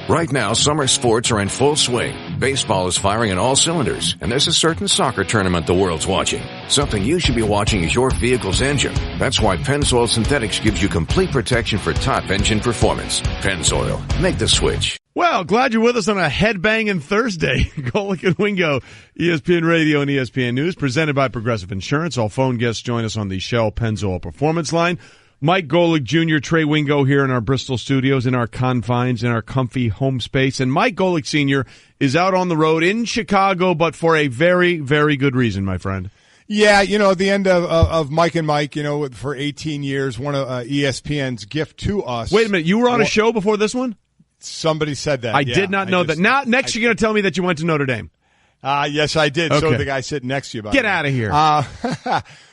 Right now, summer sports are in full swing. Baseball is firing on all cylinders, and there's a certain soccer tournament the world's watching. Something you should be watching is your vehicle's engine. That's why Pennzoil Synthetics gives you complete protection for top engine performance. Pennzoil. Make the switch. Well, glad you're with us on a headbanging Thursday. Golic and Wingo, ESPN Radio and ESPN News, presented by Progressive Insurance. All phone guests join us on the Shell Pennzoil Performance Line. Mike Golic Jr., Trey Wingo here in our Bristol studios, in our confines, in our comfy home space. And Mike Golic Sr. is out on the road in Chicago, but for a very, very good reason, my friend. Yeah, at the end of Mike and Mike, for 18 years, one of ESPN's gift to us. Wait a minute, you were on a show before this one? Somebody said that. I did not know that. Now, next you're going to tell me that you went to Notre Dame. Yes, I did. Okay. So the guy sitting next to you. Get out of here.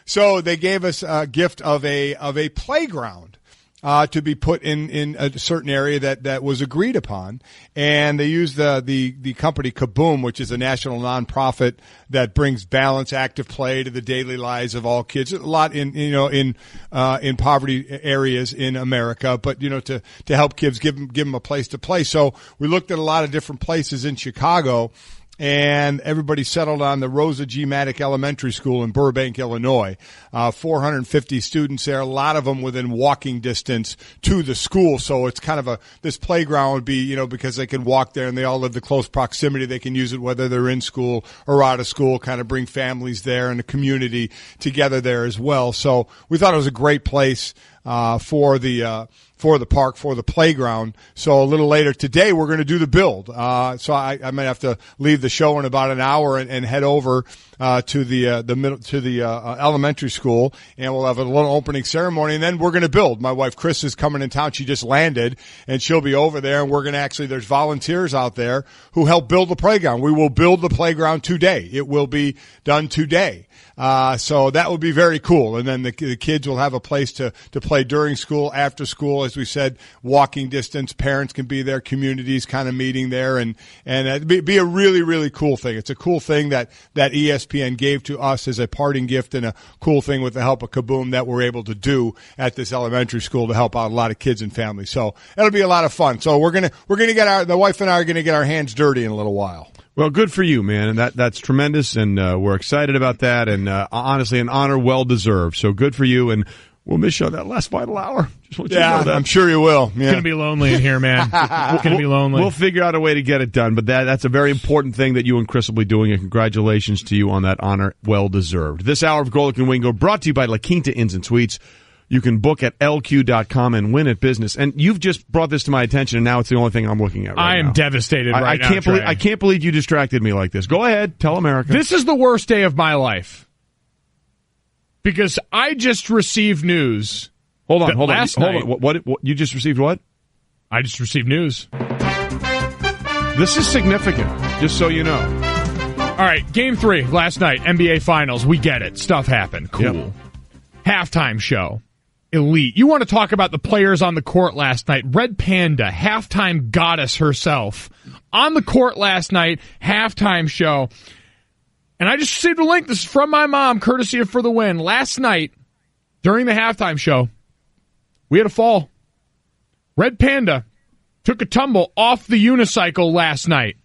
So they gave us a gift of a playground to be put in a certain area that was agreed upon, and they used the company Kaboom, which is a national nonprofit that brings balance, active play to the daily lives of all kids. A lot in poverty areas in America, but to help kids, give them a place to play. So we looked at a lot of different places in Chicago. And everybody settled on the Rosa G. Maddock Elementary School in Burbank, Illinois. 450 students there, a lot of them within walking distance to the school. So it's kind of this playground would be, because they can walk there and they all live the close proximity. They can use it whether they're in school or out of school, kind of bring families there and the community together there as well. So we thought it was a great place for the park, for the playground. So a little later today, we're going to do the build. So I might have to leave the show in about an hour and head over to the elementary school, and we'll have a little opening ceremony, and then we're going to build. My wife Chris is coming in town. She just landed, and she'll be over there, and we're going to there's volunteers out there who help build the playground. We will build the playground today. It will be done today. So that will be very cool. And then the kids will have a place to play during school, after school, as we said, walking distance. Parents can be there, communities kind of meeting there, and it'd be a really, really cool thing. It's a cool thing that ESPN gave to us as a parting gift, and a cool thing with the help of Kaboom that we're able to do at this elementary school to help out a lot of kids and families. So it'll be a lot of fun. So we're gonna get the wife and I are gonna get our hands dirty in a little while. Well, good for you, man, and that's tremendous, and we're excited about that, and honestly, an honor well deserved. So good for you, and we'll miss you on that last final hour. Just want you to know that. I'm sure you will. Yeah. It's going to be lonely in here, man. It's going to be lonely. We'll figure out a way to get it done, but that's a very important thing that you and Chris will be doing, and congratulations to you on that honor well deserved. This hour of Golic and Wingo brought to you by La Quinta Inns and Suites. You can book at lq.com and win at business. And you've just brought this to my attention, and now it's the only thing I'm looking at right now. I am devastated right now, Trey. I can't believe you distracted me like this. Go ahead. Tell America. This is the worst day of my life. Because I just received news. Hold on. Last night. What you just received what? I just received news. This is significant, just so you know. All right, Game 3 last night, NBA Finals. We get it. Stuff happened. Cool. Yep. Halftime show. Elite. You want to talk about the players on the court last night. Red Panda, halftime goddess herself, on the court last night, halftime show. And I just received a link. This is from my mom, courtesy of For the Win. Last night, during the halftime show, we had a fall. Red Panda took a tumble off the unicycle last night.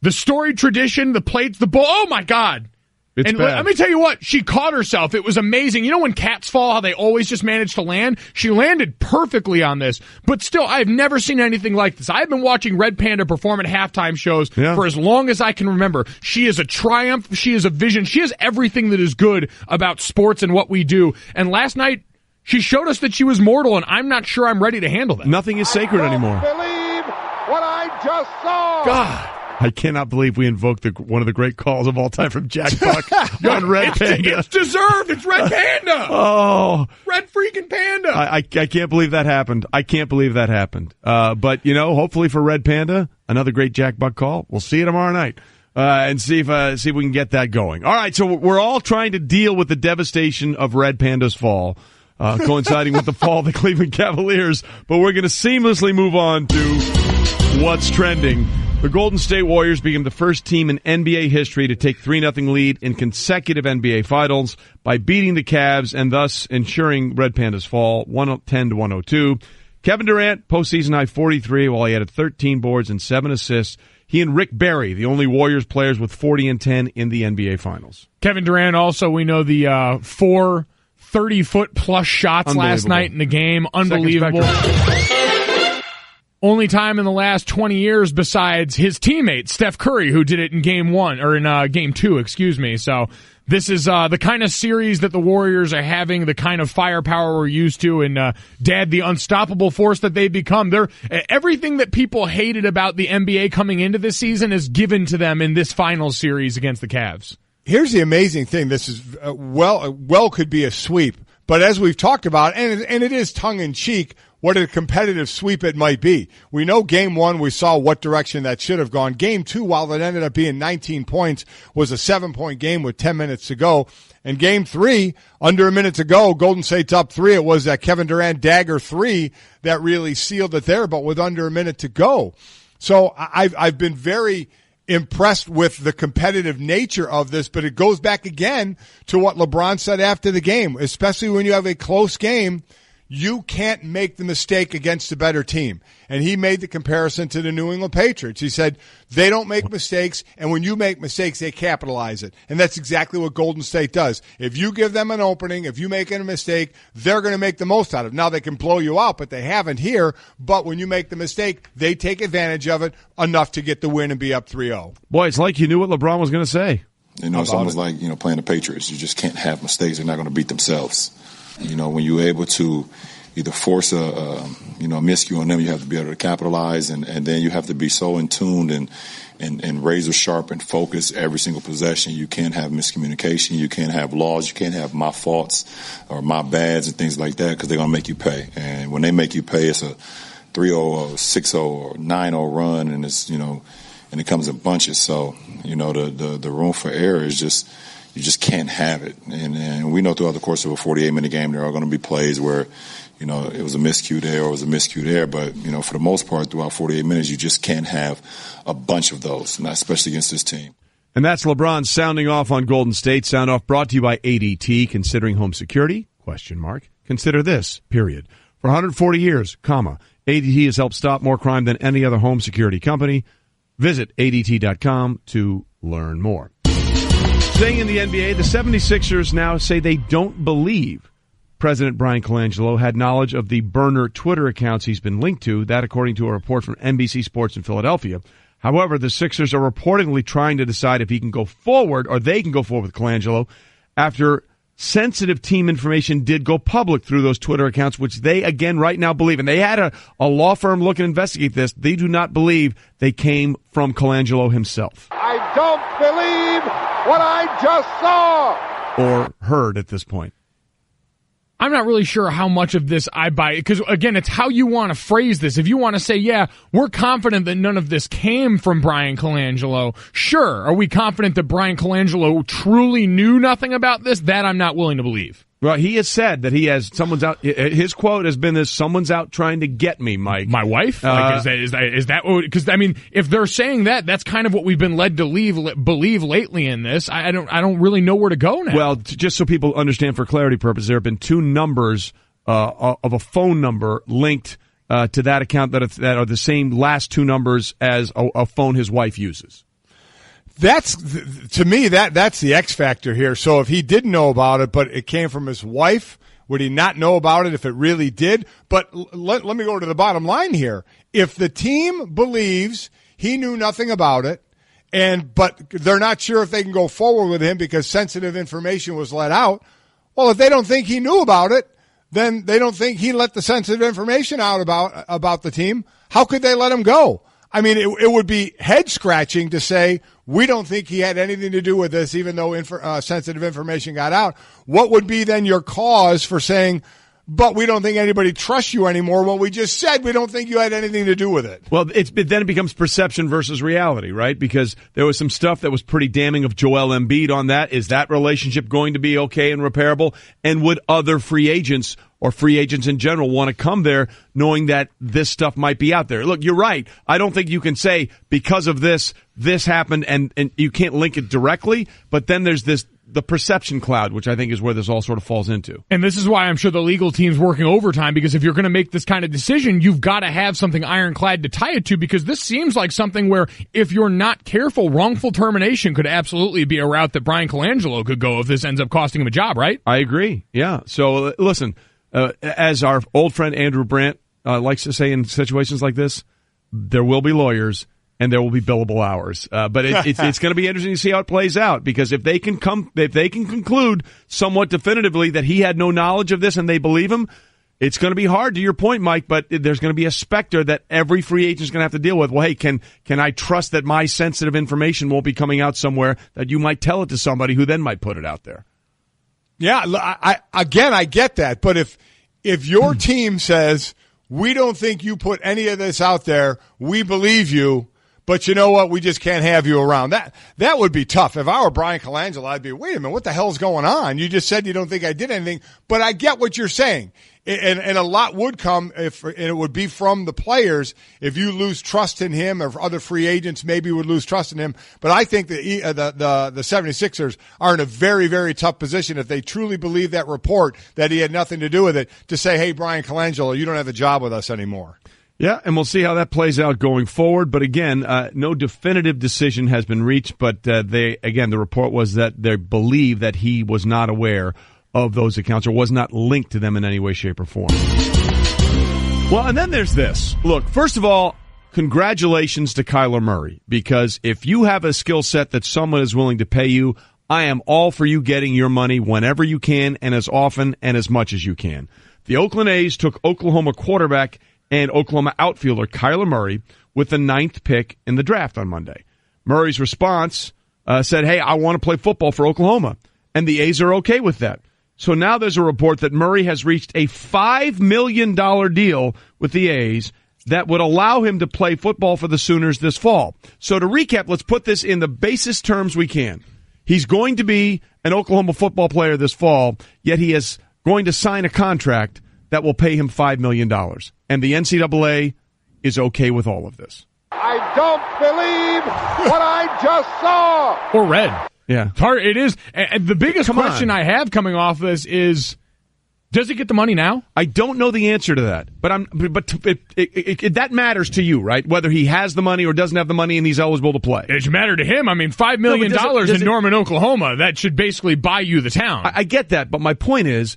The storied tradition, the plates, the bowl. Oh, my God. It's bad. Let me tell you what, she caught herself. It was amazing. You know when cats fall, how they always just manage to land? She landed perfectly on this. But still, I've never seen anything like this. I've been watching Red Panda perform at halftime shows for as long as I can remember. She is a triumph. She is a vision. She has everything that is good about sports and what we do. And last night, she showed us that she was mortal, and I'm not sure I'm ready to handle that. Nothing is sacred anymore. Believe what I just saw. God. I cannot believe we invoked one of the great calls of all time from Jack Buck on Red Panda. It's deserved. It's Red Panda. Oh. Red freaking Panda. I can't believe that happened. But, hopefully for Red Panda, another great Jack Buck call. We'll see you tomorrow night and see if we can get that going. All right, so we're all trying to deal with the devastation of Red Panda's fall, coinciding with the fall of the Cleveland Cavaliers. But we're going to seamlessly move on to what's trending. The Golden State Warriors became the first team in NBA history to take 3-0 lead in consecutive NBA Finals by beating the Cavs and thus ensuring Red Panda's fall 110-102. Kevin Durant, postseason high 43, while he had 13 boards and 7 assists. He and Rick Barry, the only Warriors players with 40 and 10 in the NBA Finals. Kevin Durant also, we know the 4 30-foot-plus shots last night in the game. Unbelievable. Only time in the last 20 years besides his teammate, Steph Curry, who did it in game 2, excuse me. So this is the kind of series that the Warriors are having, the kind of firepower we're used to, and Dad, the unstoppable force that they've become. Everything that people hated about the NBA coming into this season is given to them in this final series against the Cavs. Here's the amazing thing. This is well could be a sweep, but as we've talked about, and it is tongue-in-cheek, what a competitive sweep it might be. We know game 1, we saw what direction that should have gone. Game 2, while it ended up being 19 points, was a 7-point game with 10 minutes to go. And game 3, under a minute to go, Golden State's up 3. It was that Kevin Durant dagger 3 that really sealed it there, but with under a minute to go. So I've been very impressed with the competitive nature of this, but it goes back again to what LeBron said after the game, especially when you have a close game. You can't make the mistake against a better team. And he made the comparison to the New England Patriots. He said, they don't make mistakes, and when you make mistakes, they capitalize it. And that's exactly what Golden State does. If you give them an opening, if you make a mistake, they're going to make the most out of it. Now, they can blow you out, but they haven't here. But when you make the mistake, they take advantage of it enough to get the win and be up 3-0. Boy, it's like you knew what LeBron was going to say. It's almost like, playing the Patriots. You just can't have mistakes. They're not going to beat themselves. When you're able to either force a miscue on them, you have to be able to capitalize, and then you have to be so in tune and razor sharp and focused every single possession. You can't have miscommunication. You can't have laws. You can't have my faults or my bads and things like that, because they're going to make you pay. And when they make you pay, it's a 3-0 or 6-0 or 9-0 run, and it's, and it comes in bunches. So, the room for error is just, you just can't have it. And we know throughout the course of a 48-minute game, there are going to be plays where, it was a miscue there or it was a miscue there. But, for the most part, throughout 48 minutes, you just can't have a bunch of those, not especially against this team. And that's LeBron sounding off on Golden State. Sound off brought to you by ADT. Considering home security? ? Consider this, period. For 140 years, ADT has helped stop more crime than any other home security company. Visit ADT.com to learn more. Staying in the NBA, the 76ers now say they don't believe President Brian Colangelo had knowledge of the burner Twitter accounts he's been linked to, that according to a report from NBC Sports in Philadelphia. However, the Sixers are reportedly trying to decide if he can go forward or they can go forward with Colangelo after sensitive team information did go public through those Twitter accounts, which they, again, right now believe. And they had a law firm look and investigate this. They do not believe they came from Colangelo himself. I don't believe what I just saw. Or heard at this point. I'm not really sure how much of this I buy, because, again, it's how you want to phrase this. If you want to say, yeah, we're confident that none of this came from Brian Colangelo, sure. Are we confident that Brian Colangelo truly knew nothing about this? That I'm not willing to believe. Well, he has said that he has someone's out. His quote has been this: "Someone's out trying to get me, Mike." My wife? Is that? Because I mean, if they're saying that, that's kind of what we've been led to believe lately in this. I don't really know where to go now. Well, just so people understand, for clarity purposes, there have been 2 numbers of a phone number linked to that account that are the same last 2 numbers as a phone his wife uses. That's, to me, that's the X factor here. So if he didn't know about it, but it came from his wife, would he not know about it if it really did? But let me go to the bottom line here. If the team believes he knew nothing about it, but they're not sure if they can go forward with him because sensitive information was let out, well, if they don't think he knew about it, then they don't think he let the sensitive information out about the team. How could they let him go? I mean, it would be head-scratching to say, we don't think he had anything to do with this, even though sensitive information got out. What would be then your cause for saying, but we don't think anybody trusts you anymore? Well, we just said we don't think you had anything to do with it. Well, then it becomes perception versus reality, right? Because there was some stuff that was pretty damning of Joel Embiid on that. Is that relationship going to be okay and repairable? And would other free agents or free agents in general want to come there knowing that this stuff might be out there? Look, you're right. I don't think you can say because of this happened and you can't link it directly, but then there's this the perception cloud, which I think is where this all sort of falls into. And this is why I'm sure the legal team's working overtime, because if you're going to make this kind of decision, you've got to have something ironclad to tie it to, because this seems like something where if you're not careful, wrongful termination could absolutely be a route that Brian Colangelo could go if this ends up costing him a job, right? I agree. Yeah. So listen, as our old friend Andrew Brandt likes to say in situations like this, there will be lawyers and there will be billable hours. But it's going to be interesting to see how it plays out, because if they can conclude somewhat definitively that he had no knowledge of this and they believe him, it's going to be hard, to your point, Mike, but there's going to be a specter that every free agent is going to have to deal with. Well, hey, can I trust that my sensitive information won't be coming out somewhere that you might tell it to somebody who then might put it out there? Yeah, I get that. But if your team says, we don't think you put any of this out there, we believe you, but you know what? We just can't have you around. That would be tough. If I were Brian Colangelo, I'd be, wait a minute, what the hell's going on? You just said you don't think I did anything. But I get what you're saying. And a lot would come and it would be from the players if you lose trust in him, or other free agents maybe would lose trust in him. But I think the 76ers are in a very, very tough position if they truly believe that report that he had nothing to do with it, to say, hey, Brian Colangelo, you don't have a job with us anymore. Yeah, and we'll see how that plays out going forward. But again, no definitive decision has been reached. But the report was that they believe that he was not aware of those accounts or was not linked to them in any way, shape, or form. Well, and then there's this. Look, first of all, congratulations to Kyler Murray, because if you have a skill set that someone is willing to pay you, I am all for you getting your money whenever you can and as often and as much as you can. The Oakland A's took Oklahoma quarterback and Oklahoma outfielder Kyler Murray with the 9th pick in the draft on Monday. Murray's response said, hey, I want to play football for Oklahoma, and the A's are okay with that. So now there's a report that Murray has reached a $5 million deal with the A's that would allow him to play football for the Sooners this fall. So to recap, let's put this in the basest terms we can. He's going to be an Oklahoma football player this fall, yet he is going to sign a contract that will pay him $5 million. And the NCAA is okay with all of this. I don't believe what I just saw. Or read. Yeah. It is. And the biggest question I have coming off this is, does he get the money now? I don't know the answer to that, but that matters to you, right? Whether he has the money or doesn't have the money and he's eligible to play. It should matter to him. I mean, $5 million in Norman, Oklahoma, that should basically buy you the town. I get that, but my point is,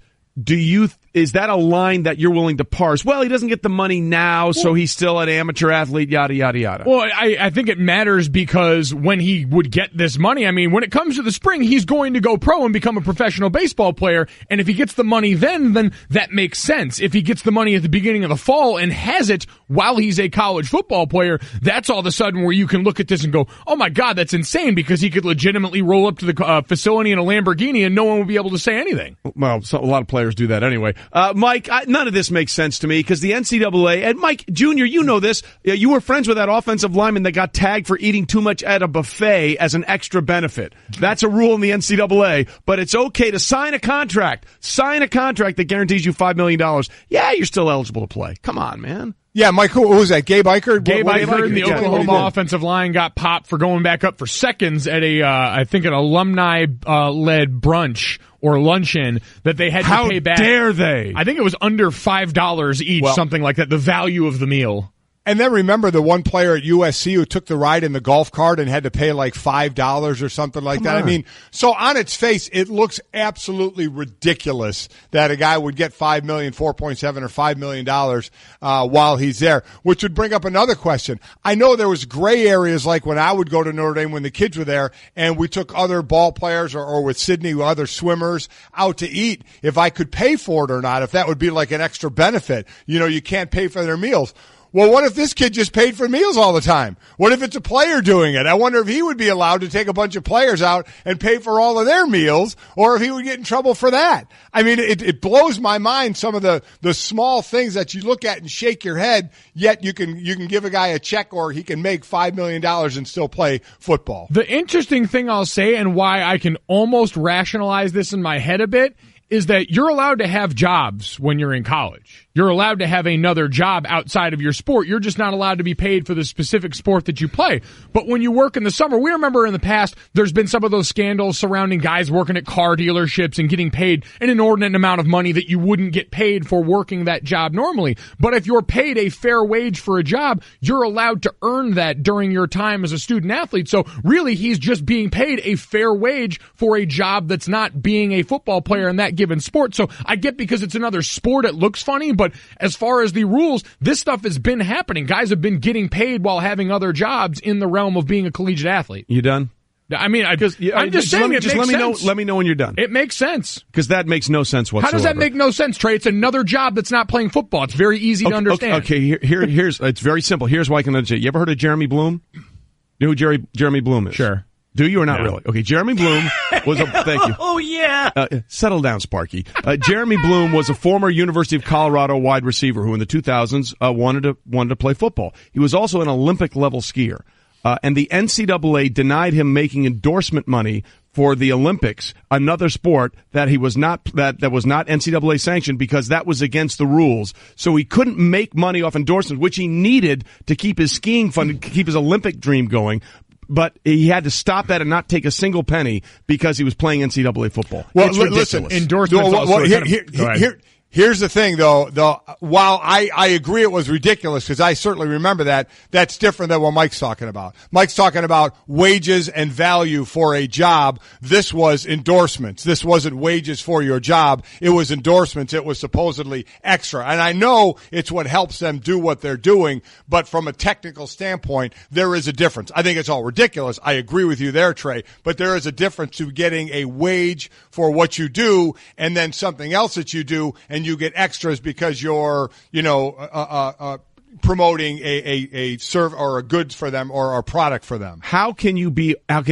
is that a line that you're willing to parse? Well, he doesn't get the money now, so he's still an amateur athlete, yada, yada, yada. Well, I think it matters because when he would get this money, I mean, when it comes to the spring, he's going to go pro and become a professional baseball player, and if he gets the money then that makes sense. If he gets the money at the beginning of the fall and has it while he's a college football player, that's all of a sudden where you can look at this and go, oh my God, that's insane, because he could legitimately roll up to the facility in a Lamborghini and no one would be able to say anything. Well, a lot of players do that anyway. Mike, none of this makes sense to me, because the NCAA, and Mike Jr., you know this, you were friends with that offensive lineman that got tagged for eating too much at a buffet as an extra benefit. That's a rule in the NCAA, but it's okay to sign a contract that guarantees you $5 million. Yeah, you're still eligible to play. Come on, man. Yeah, Mike, who was that? Gabe Eichert? Gabe Eichert, the Oklahoma offensive line, got popped for going back up for seconds at I think an alumni-led brunch or luncheon that they had to pay back. How dare they? I think it was under $5 each, something like that, the value of the meal. And then remember the one player at USC who took the ride in the golf cart and had to pay like $5 or something like that. I mean, so on its face, it looks absolutely ridiculous that a guy would get $5 million, 4.7 or $5 million while he's there, which would bring up another question. I know there was gray areas like when I would go to Notre Dame when the kids were there and we took other ball players or with Sydney, other swimmers out to eat, if I could pay for it or not, if that would be like an extra benefit. You know, you can't pay for their meals. Well, what if this kid just paid for meals all the time? What if it's a player doing it? I wonder if he would be allowed to take a bunch of players out and pay for all of their meals, or if he would get in trouble for that. I mean, it blows my mind, some of the small things that you look at and shake your head, yet you can give a guy a check or he can make $5 million and still play football. The interesting thing I'll say, and why I can almost rationalize this in my head a bit, is that you're allowed to have jobs when you're in college. You're allowed to have another job outside of your sport. You're just not allowed to be paid for the specific sport that you play. But when you work in the summer, we remember in the past, there's been some of those scandals surrounding guys working at car dealerships and getting paid an inordinate amount of money that you wouldn't get paid for working that job normally. But if you're paid a fair wage for a job, you're allowed to earn that during your time as a student athlete. So really, he's just being paid a fair wage for a job that's not being a football player in that given sport. So I get because it's another sport, it looks funny, but as far as the rules, this stuff has been happening. Guys have been getting paid while having other jobs in the realm of being a collegiate athlete. You done? I mean, I'm just saying it makes sense. Let me know when you're done. It makes sense. Because that makes no sense whatsoever. How does that make no sense, Trey? It's another job that's not playing football. It's very easy to understand. Okay, here's it's very simple. Here's why I can understand. You ever heard of Jeremy Bloom? You know who Jeremy Bloom is? Sure. Do you or not really? Okay, Jeremy Bloom was a... Thank you. Oh, yeah. Settle down, Sparky. Jeremy Bloom was a former University of Colorado wide receiver who in the 2000s wanted to play football. He was also an Olympic-level skier. And the NCAA denied him making endorsement money for the Olympics, another sport that he was not that was not NCAA sanctioned because that was against the rules. So he couldn't make money off endorsements, which he needed to keep his skiing fund, keep his Olympic dream going. But he had to stop that and not take a single penny because he was playing NCAA football. Well, it's listen, endorsements. Here's the thing, though. While I agree it was ridiculous, because I certainly remember that, that's different than what Mike's talking about. Mike's talking about wages and value for a job. This was endorsements. This wasn't wages for your job. It was endorsements. It was supposedly extra. And I know it's what helps them do what they're doing, but from a technical standpoint, there is a difference. I think it's all ridiculous. I agree with you there, Trey, but there is a difference to getting a wage for what you do and then something else that you do, and you get extras because you're, promoting a serve or a goods for them or a product for them. How can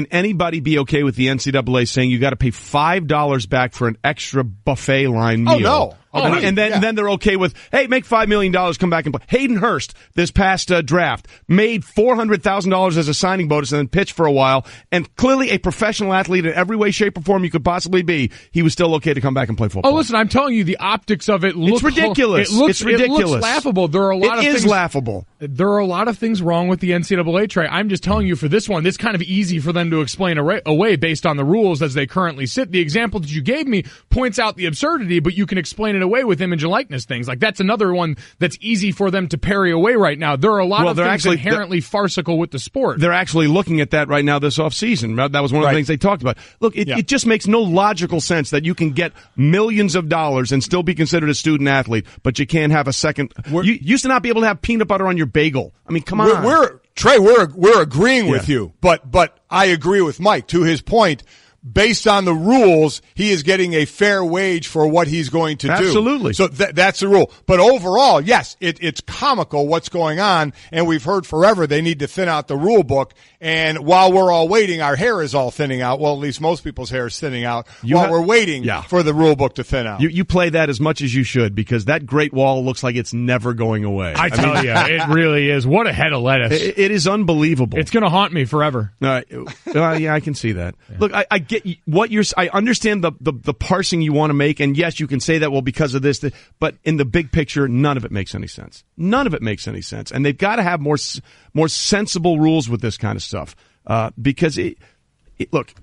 anybody be okay with the NCAA saying you got to pay $5 back for an extra buffet line meal? Oh, no. And then they're okay with, hey, make $5 million, come back and play. Hayden Hurst, this past draft, made $400,000 as a signing bonus and then pitched for a while. And clearly a professional athlete in every way, shape, or form you could possibly be, he was still okay to come back and play football. Oh, listen, I'm telling you, the optics of it look... It's ridiculous. It's ridiculous. It looks laughable. There are a lot of things... It is laughable. There are a lot of things wrong with the NCAA, Trey. I'm just telling you for this one, it's kind of easy for them to explain away based on the rules as they currently sit. The example that you gave me points out the absurdity, but you can explain it away with image and likeness things. Like, that's another one that's easy for them to parry away right now. There are a lot of things inherently farcical with the sport. They're actually looking at that right now this offseason. That was one of the things they talked about. Look, it just makes no logical sense that you can get millions of dollars and still be considered a student athlete, but you can't have a second. You used to not be able to have peanut butter on your bagel. I mean, come on. We're agreeing with you, but I agree with Mike. To his point, based on the rules, he is getting a fair wage for what he's going to do. Absolutely. So that's the rule. But overall, yes, it's comical what's going on, and we've heard forever they need to thin out the rule book. And while we're all waiting, our hair is all thinning out. Well, at least most people's hair is thinning out we're waiting for the rule book to thin out. You play that as much as you should, because that Great Wall looks like it's never going away. I tell you, it really is. What a head of lettuce. It is unbelievable. It's going to haunt me forever. Yeah, I can see that. Yeah. Look, I get what I understand the parsing you want to make, and yes, you can say that, well, because of this, but in the big picture, none of it makes any sense. None of it makes any sense. And they've got to have more sensible rules with this kind of stuff. Because look,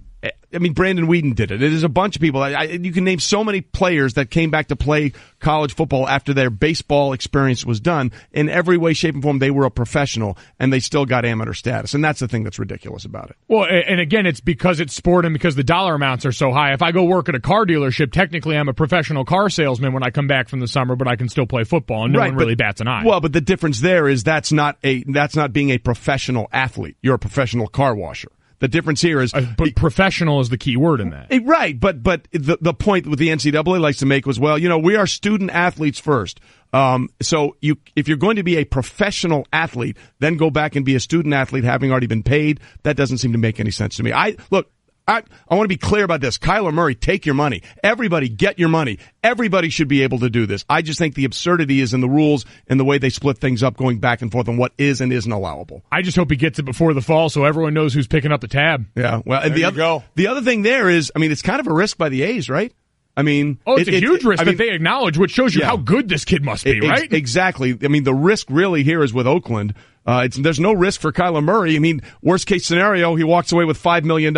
I mean, Brandon Whedon did it. There's a bunch of people. You can name so many players that came back to play college football after their baseball experience was done. In every way, shape, and form, they were a professional, and they still got amateur status. And that's the thing that's ridiculous about it. Well, and again, it's because it's sport and because the dollar amounts are so high. If I go work at a car dealership, technically I'm a professional car salesman when I come back from the summer, but I can still play football, and no one really bats an eye. Well, but the difference there is that's not being a professional athlete. You're a professional car washer. The difference here is... but professional is the key word in that. Right, but the point with the NCAA likes to make was, well, we are student athletes first. So if you're going to be a professional athlete, then go back and be a student athlete having already been paid. That doesn't seem to make any sense to me. I want to be clear about this. Kyler Murray, take your money. Everybody get your money. Everybody should be able to do this. I just think the absurdity is in the rules and the way they split things up going back and forth on what is and isn't allowable. I just hope he gets it before the fall so everyone knows who's picking up the tab. Yeah, well, and the other thing there is, I mean, it's kind of a risk by the A's, right? I mean, it's a huge risk that they acknowledge, which shows you how good this kid must be, right? Exactly. I mean, the risk really here is with Oakland. There's no risk for Kyler Murray. I mean, worst case scenario, he walks away with $5 million.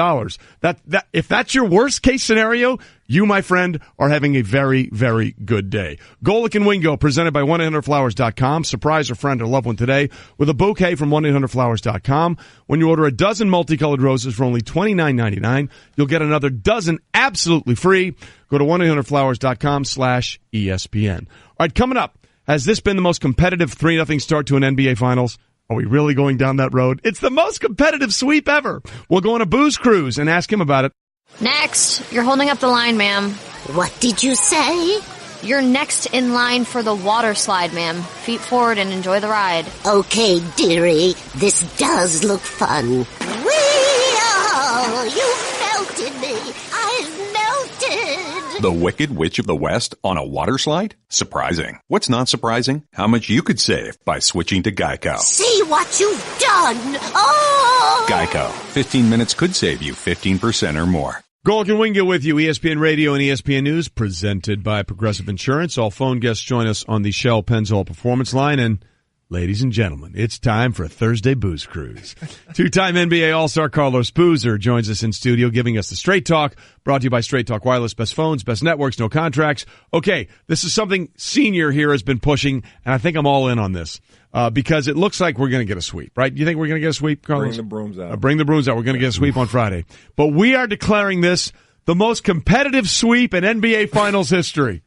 If that's your worst case scenario, you, my friend, are having a very, very good day. Golic and Wingo, presented by 1-800-Flowers.com. Surprise a friend or loved one today with a bouquet from 1-800-Flowers.com. When you order a dozen multicolored roses for only $29.99, you'll get another dozen absolutely free. Go to 1-800-Flowers.com/ESPN. All right, coming up, has this been the most competitive 3-0 start to an NBA Finals? Are we really going down that road? It's the most competitive sweep ever. We'll go on a booze cruise and ask him about it. Next. You're holding up the line, ma'am. What did you say? You're next in line for the water slide, ma'am. Feet forward and enjoy the ride. Okay, dearie. This does look fun. Whee-oh! You melted me. I've melted. The Wicked Witch of the West on a water slide? Surprising. What's not surprising? How much you could save by switching to Geico. See what you've done. Oh! Geico. 15 minutes could save you 15% or more. Golic and Wingo with you, ESPN Radio and ESPN News, presented by Progressive Insurance. All phone guests join us on the Shell Pennzoil Performance Line. And, ladies and gentlemen, it's time for a Thursday booze cruise. Two-time NBA All-Star Carlos Boozer joins us in studio, giving us the Straight Talk, brought to you by Straight Talk Wireless. Best phones, best networks, no contracts. Okay, this is something Senior here has been pushing, and I think I'm all in on this. Because it looks like we're going to get a sweep, right? You think we're going to get a sweep, Carlos? Bring the brooms out. Bring the brooms out. We're going to get a sweep on Friday. But we are declaring this the most competitive sweep in NBA Finals history.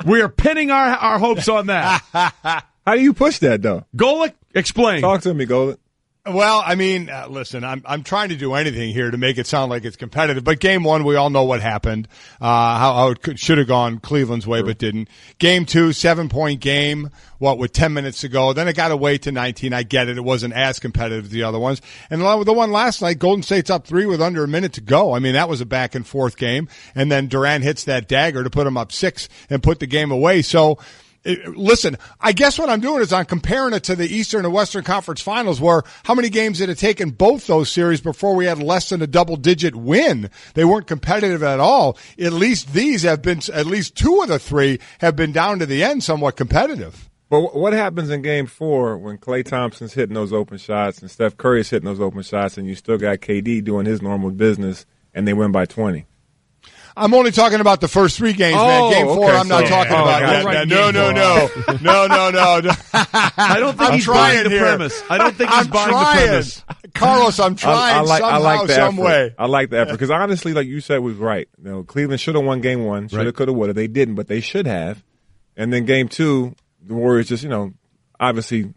We are pinning our hopes on that. How do you push that, though? Golic, explain. Talk to me, Golic. Well, I mean, listen, I'm trying to do anything here to make it sound like it's competitive. But game one, we all know what happened, how it should have gone Cleveland's way, but didn't. Game two, 7-point game, with 10 minutes to go. Then it got away to 19. I get it. It wasn't as competitive as the other ones. And the one last night, Golden State's up 3 with under a minute to go. I mean, that was a back and forth game. And then Durant hits that dagger to put him up 6 and put the game away. So, listen, I guess what I'm doing is I'm comparing it to the Eastern and Western Conference Finals, where how many games did it take in both those series before we had less than a double-digit win? They weren't competitive at all. At least these have been, at least 2 of the 3 have been down to the end somewhat competitive. But what happens in Game 4 when Klay Thompson's hitting those open shots and Steph Curry's hitting those open shots and you still got KD doing his normal business and they win by 20? I'm only talking about the first 3 games, man. Game 4, I'm not talking about yet. Right. No. I don't think he's buying the premise. I don't think he's buying the premise. Carlos, I'm trying some way. I like the effort because honestly, like you said, was right. You know, Cleveland should have won Game 1. Should have, could have, would have. They didn't, but they should have. And then Game 2, the Warriors just, obviously.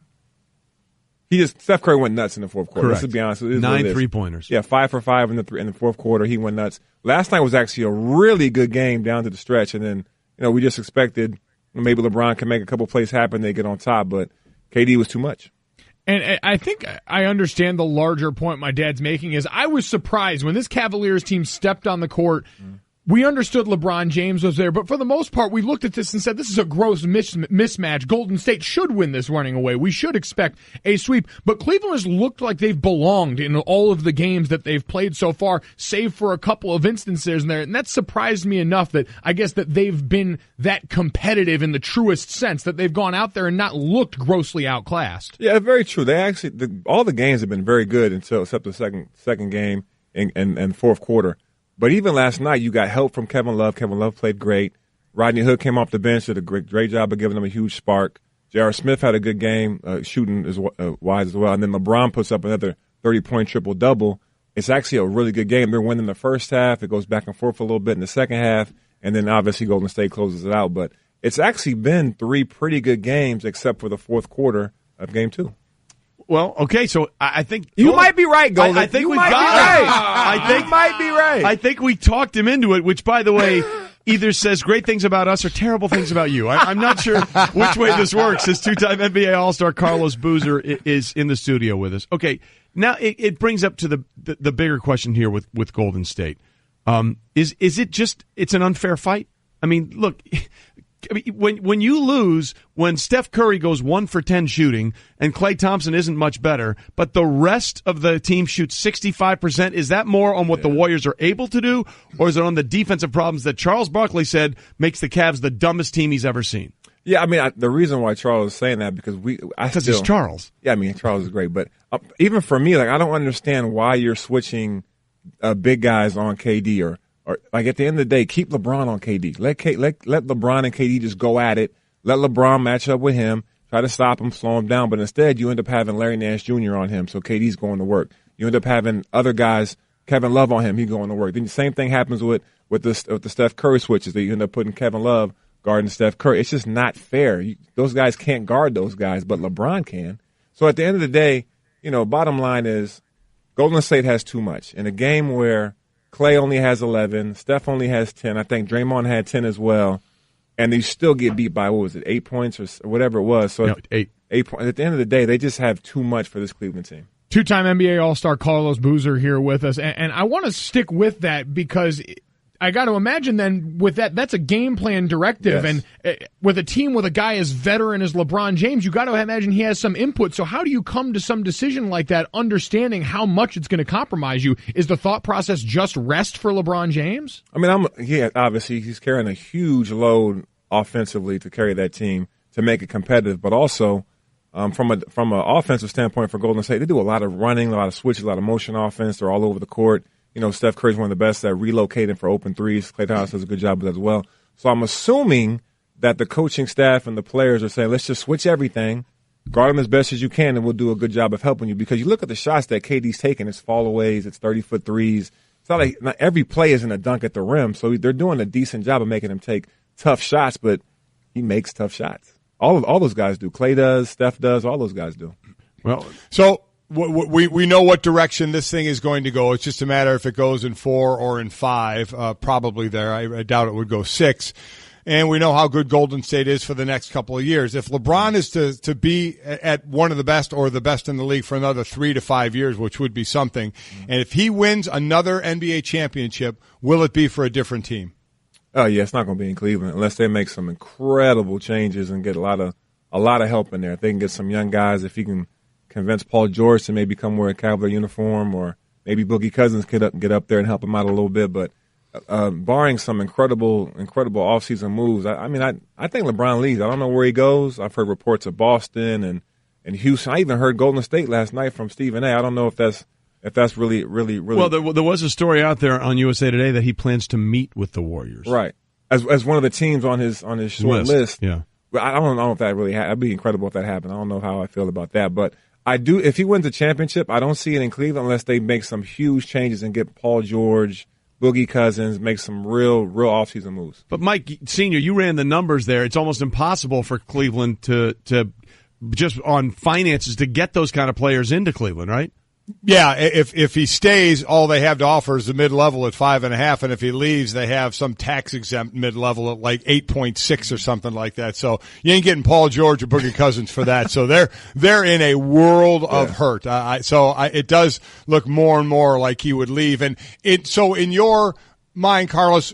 Steph Curry went nuts in the fourth quarter. Correct. Let's be honest. 9 3-pointers. Yeah, 5 for 5 in the fourth quarter. He went nuts. Last night was actually a really good game down to the stretch, and then we just expected maybe LeBron can make a couple plays happen, they get on top, but KD was too much. And I think I understand the larger point my dad's making is I was surprised when this Cavaliers team stepped on the court. We understood LeBron James was there, but for the most part, we looked at this and said, this is a gross mismatch. Golden State should win this running away. We should expect a sweep. But Cleveland has looked like they've belonged in all of the games that they've played so far, save for a couple of instances in there. And that surprised me enough that I guess that they've been that competitive in the truest sense, that they've gone out there and not looked grossly outclassed. Yeah, very true. They actually, all the games have been very good except the second game and fourth quarter. But even last night, you got help from Kevin Love. Kevin Love played great. Rodney Hood came off the bench, did a great job of giving them a huge spark. J.R. Smith had a good game, shooting wise as well. And then LeBron puts up another 30-point triple-double. It's actually a really good game. They're winning the first half. It goes back and forth a little bit in the second half. And then obviously Golden State closes it out. But it's actually been 3 pretty good games except for the fourth quarter of Game 2. Well, okay, so I think you might be right, Golden. I think you we've might got be it. right. You might be right. I think we talked him into it, which, by the way, either says great things about us or terrible things about you. I'm not sure which way this works. This 2-time NBA All-Star Carlos Boozer is in the studio with us. Okay, now it brings up to the bigger question here with Golden State. Is it just it's an unfair fight? I mean, look, I mean, when you lose, when Steph Curry goes 1 for 10 shooting and Klay Thompson isn't much better, but the rest of the team shoots 65%, is that more on what the Warriors are able to do, or is it on the defensive problems that Charles Barkley said makes the Cavs the dumbest team he's ever seen? Yeah, I mean, the reason why Charles is saying that because he's Charles. Yeah, I mean, Charles is great, but even for me, like I don't understand why you're switching big guys on KD or like at the end of the day, keep LeBron on KD. Let LeBron and KD just go at it. Let LeBron match up with him, try to stop him, slow him down. But instead, you end up having Larry Nance Jr. on him, so KD's going to work. You end up having other guys, Kevin Love on him, he's going to work. Then the same thing happens with the Steph Curry switches. That you end up putting Kevin Love guarding Steph Curry. It's just not fair. Those guys can't guard those guys, but LeBron can. So at the end of the day, bottom line is Golden State has too much. In a game where Klay only has 11, Steph only has 10, I think Draymond had 10 as well, and they still get beat by, 8 points or whatever it was. So 8 points. At the end of the day, they just have too much for this Cleveland team. Two-time NBA All-Star Carlos Boozer here with us, and I want to stick with that because I got to imagine then with that's a game plan directive, yes. And with a team with a guy as veteran as LeBron James, you got to imagine he has some input. So how do you come to some decision like that, understanding how much it's going to compromise you? Is the thought process just rest for LeBron James? I mean, obviously he's carrying a huge load offensively to carry that team to make it competitive, but also from an offensive standpoint for Golden State, they do a lot of running, a lot of switches, a lot of motion offense. They're all over the court. Steph Curry's one of the best at relocating for open threes. Klay Thompson does a good job of that as well. So I'm assuming that the coaching staff and the players are saying, let's just switch everything, guard them as best as you can, and we'll do a good job of helping you. Because you look at the shots that KD's taking, it's fallaways, it's 30-foot threes. It's not every play isn't a dunk at the rim. So they're doing a decent job of making him take tough shots, but he makes tough shots. All those guys do. Klay does, Steph does, all those guys do. Well, so we know what direction this thing is going to go. It's just a matter if it goes in 4 or in 5, probably there. I doubt it would go 6. And we know how good Golden State is for the next couple of years. If LeBron is to be at one of the best or the best in the league for another 3 to 5 years, which would be something, and if he wins another NBA championship, will it be for a different team? Oh yeah, it's not going to be in Cleveland unless they make some incredible changes and get a lot of help in there. If they can get some young guys, if he can convince Paul George to maybe come wear a Cavalier uniform, or maybe Boogie Cousins get up there and help him out a little bit. But barring some incredible offseason moves, I think LeBron leaves. I don't know where he goes. I've heard reports of Boston and Houston. I even heard Golden State last night from Stephen A. I don't know if that's really. Well, there was a story out there on USA Today that he plans to meet with the Warriors, right? As one of the teams on his short list. Yeah. But I don't know if that really that'd be incredible if that happened. I don't know how I feel about that, but I do. If he wins a championship, I don't see it in Cleveland unless they make some huge changes and get Paul George, Boogie Cousins, make some real offseason moves. But Mike Senior, you ran the numbers there. It's almost impossible for Cleveland to just on finances to get those kind of players into Cleveland, right? Yeah, if he stays, all they have to offer is the mid-level at 5.5, and if he leaves, they have some tax-exempt mid-level at like 8.6 or something like that. So you ain't getting Paul George or Boogie Cousins for that. So they're in a world of hurt. It does look more and more like he would leave. And so in your mind, Carlos,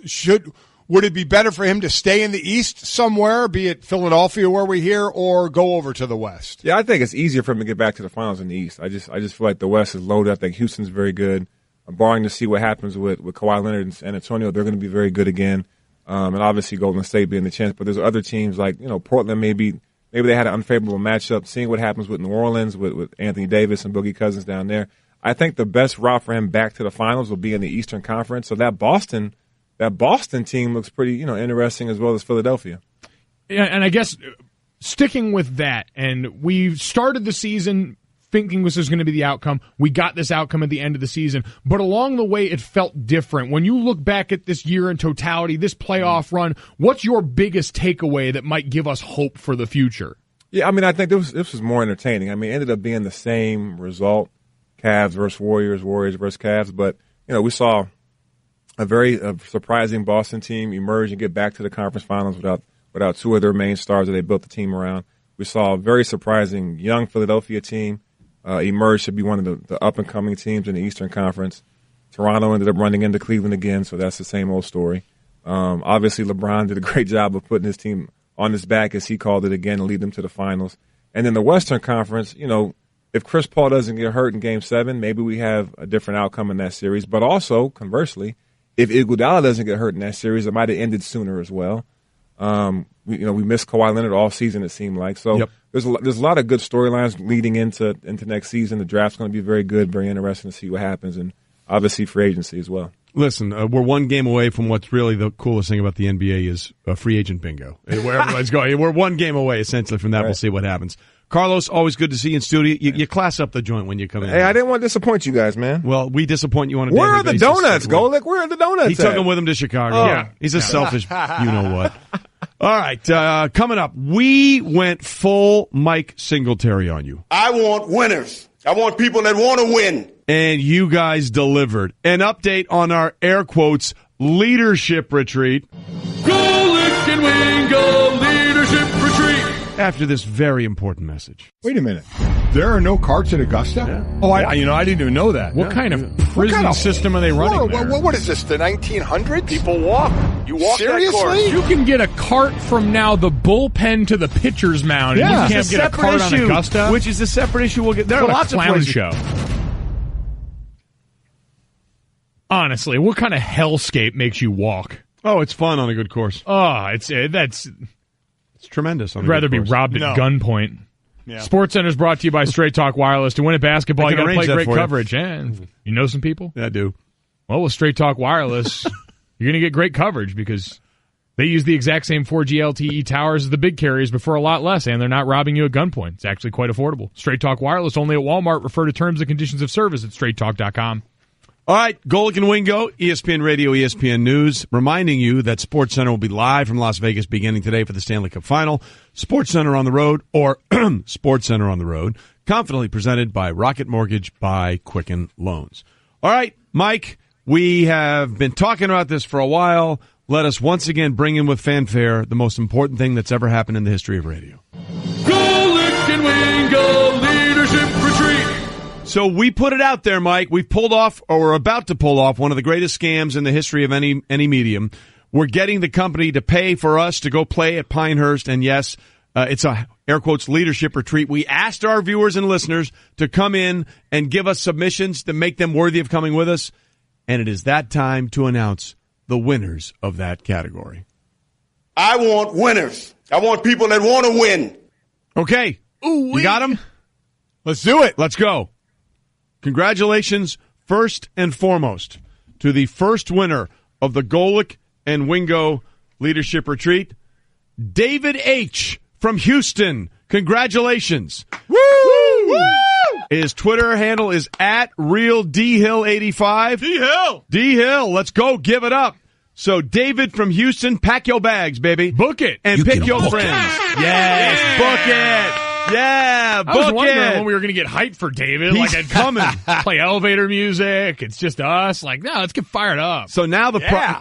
would it be better for him to stay in the East somewhere, be it Philadelphia where we're here, or go over to the West? Yeah, I think it's easier for him to get back to the finals in the East. I just feel like the West is loaded. I think Houston's very good. Barring to see what happens with Kawhi Leonard and San Antonio, they're going to be very good again. And obviously Golden State being the chance. But there's other teams like, Portland maybe they had an unfavorable matchup. Seeing what happens with New Orleans, with Anthony Davis and Boogie Cousins down there. I think the best route for him back to the finals will be in the Eastern Conference. So that Boston team looks pretty, interesting, as well as Philadelphia. Yeah, and I guess sticking with that, and we started the season thinking this was going to be the outcome. We got this outcome at the end of the season, but along the way it felt different. When you look back at this year in totality, this playoff run, what's your biggest takeaway that might give us hope for the future? Yeah, I think this was more entertaining. It ended up being the same result, Cavs versus Warriors, Warriors versus Cavs, but, we saw a very surprising Boston team emerge and get back to the conference finals without two of their main stars that they built the team around. We saw a very surprising young Philadelphia team emerge to be one of the up-and-coming teams in the Eastern Conference. Toronto ended up running into Cleveland again, so that's the same old story. Obviously, LeBron did a great job of putting his team on his back, as he called it again, and lead them to the finals. And then the Western Conference, if Chris Paul doesn't get hurt in Game 7, maybe we have a different outcome in that series. But also, conversely, if Iguodala doesn't get hurt in that series, it might have ended sooner as well. We missed Kawhi Leonard all season, it seemed like. So there's a lot of good storylines leading into next season. The draft's going to be very good, very interesting to see what happens, and obviously free agency as well. Listen, we're one game away from what's really the coolest thing about the NBA is free agent bingo. Where everyone's going. We're one game away, essentially, from that. Right. We'll see what happens. Carlos, always good to see you in studio. You class up the joint when you come in. Hey, I didn't want to disappoint you guys, man. Well, we disappoint you on a daily basis. Where are the donuts, Golic? Where are the donuts? He took them with him to Chicago. Oh. Yeah. He's a selfish you-know-what. All right, coming up, we went full Mike Singletary on you. I want winners. I want people that want to win. And you guys delivered. An update on our air quotes leadership retreat. Golic and Wingo leadership retreat. After this very important message. Wait a minute. There are no carts at Augusta? Yeah. Oh, I didn't even know that. What kind of prison system are they running there? What is this, the 1900s? People walk. You walk Seriously? that course. You can get a cart from now the bullpen to the pitcher's mound. Yeah. You can't get a cart on Augusta. Which is a separate issue. We'll get. There are What lots a of clown places. show. Honestly, what kind of hellscape makes you walk? Oh, it's fun on a good course. Oh, it's tremendous. I'd rather be robbed at gunpoint. Yeah. SportsCenter is brought to you by Straight Talk Wireless. To win at basketball, you got to play great coverage. And you know some people? Yeah, I do. Well, with Straight Talk Wireless, you're going to get great coverage because they use the exact same 4G LTE towers as the big carriers, but for a lot less, and they're not robbing you at gunpoint. It's actually quite affordable. Straight Talk Wireless, only at Walmart. Refer to terms and conditions of service at straighttalk.com. All right, Golic and Wingo, ESPN Radio, ESPN News, reminding you that SportsCenter will be live from Las Vegas beginning today for the Stanley Cup Final. SportsCenter on the road, or SportsCenter on the road, confidently presented by Rocket Mortgage by Quicken Loans. All right, Mike, we have been talking about this for a while. Let us once again bring in with fanfare the most important thing that's ever happened in the history of radio. Golic and Wingo leadership retreat. So we put it out there, Mike. We've pulled off, or we're about to pull off, one of the greatest scams in the history of any medium. We're getting the company to pay for us to go play at Pinehurst, and yes, it's a, air quotes, leadership retreat. We asked our viewers and listeners to come in and give us submissions to make them worthy of coming with us, and it is that time to announce the winners of that category. I want winners. I want people that want to win. Okay. Ooh, you got them? Let's do it. Let's go. Congratulations, first and foremost, to the first winner of the Golic and Wingo Leadership Retreat, David H. from Houston. Congratulations. Woo! Woo! His Twitter handle is @RealDHill85. D-Hill. D-Hill, let's go. Give it up. So, David from Houston, pack your bags, baby. Book it. And pick your friends. Yes, book it. Yeah, book I was wondering it. when we were going to get hyped for David. He's I'd coming. Play elevator music. It's just us. No, let's get fired up. So now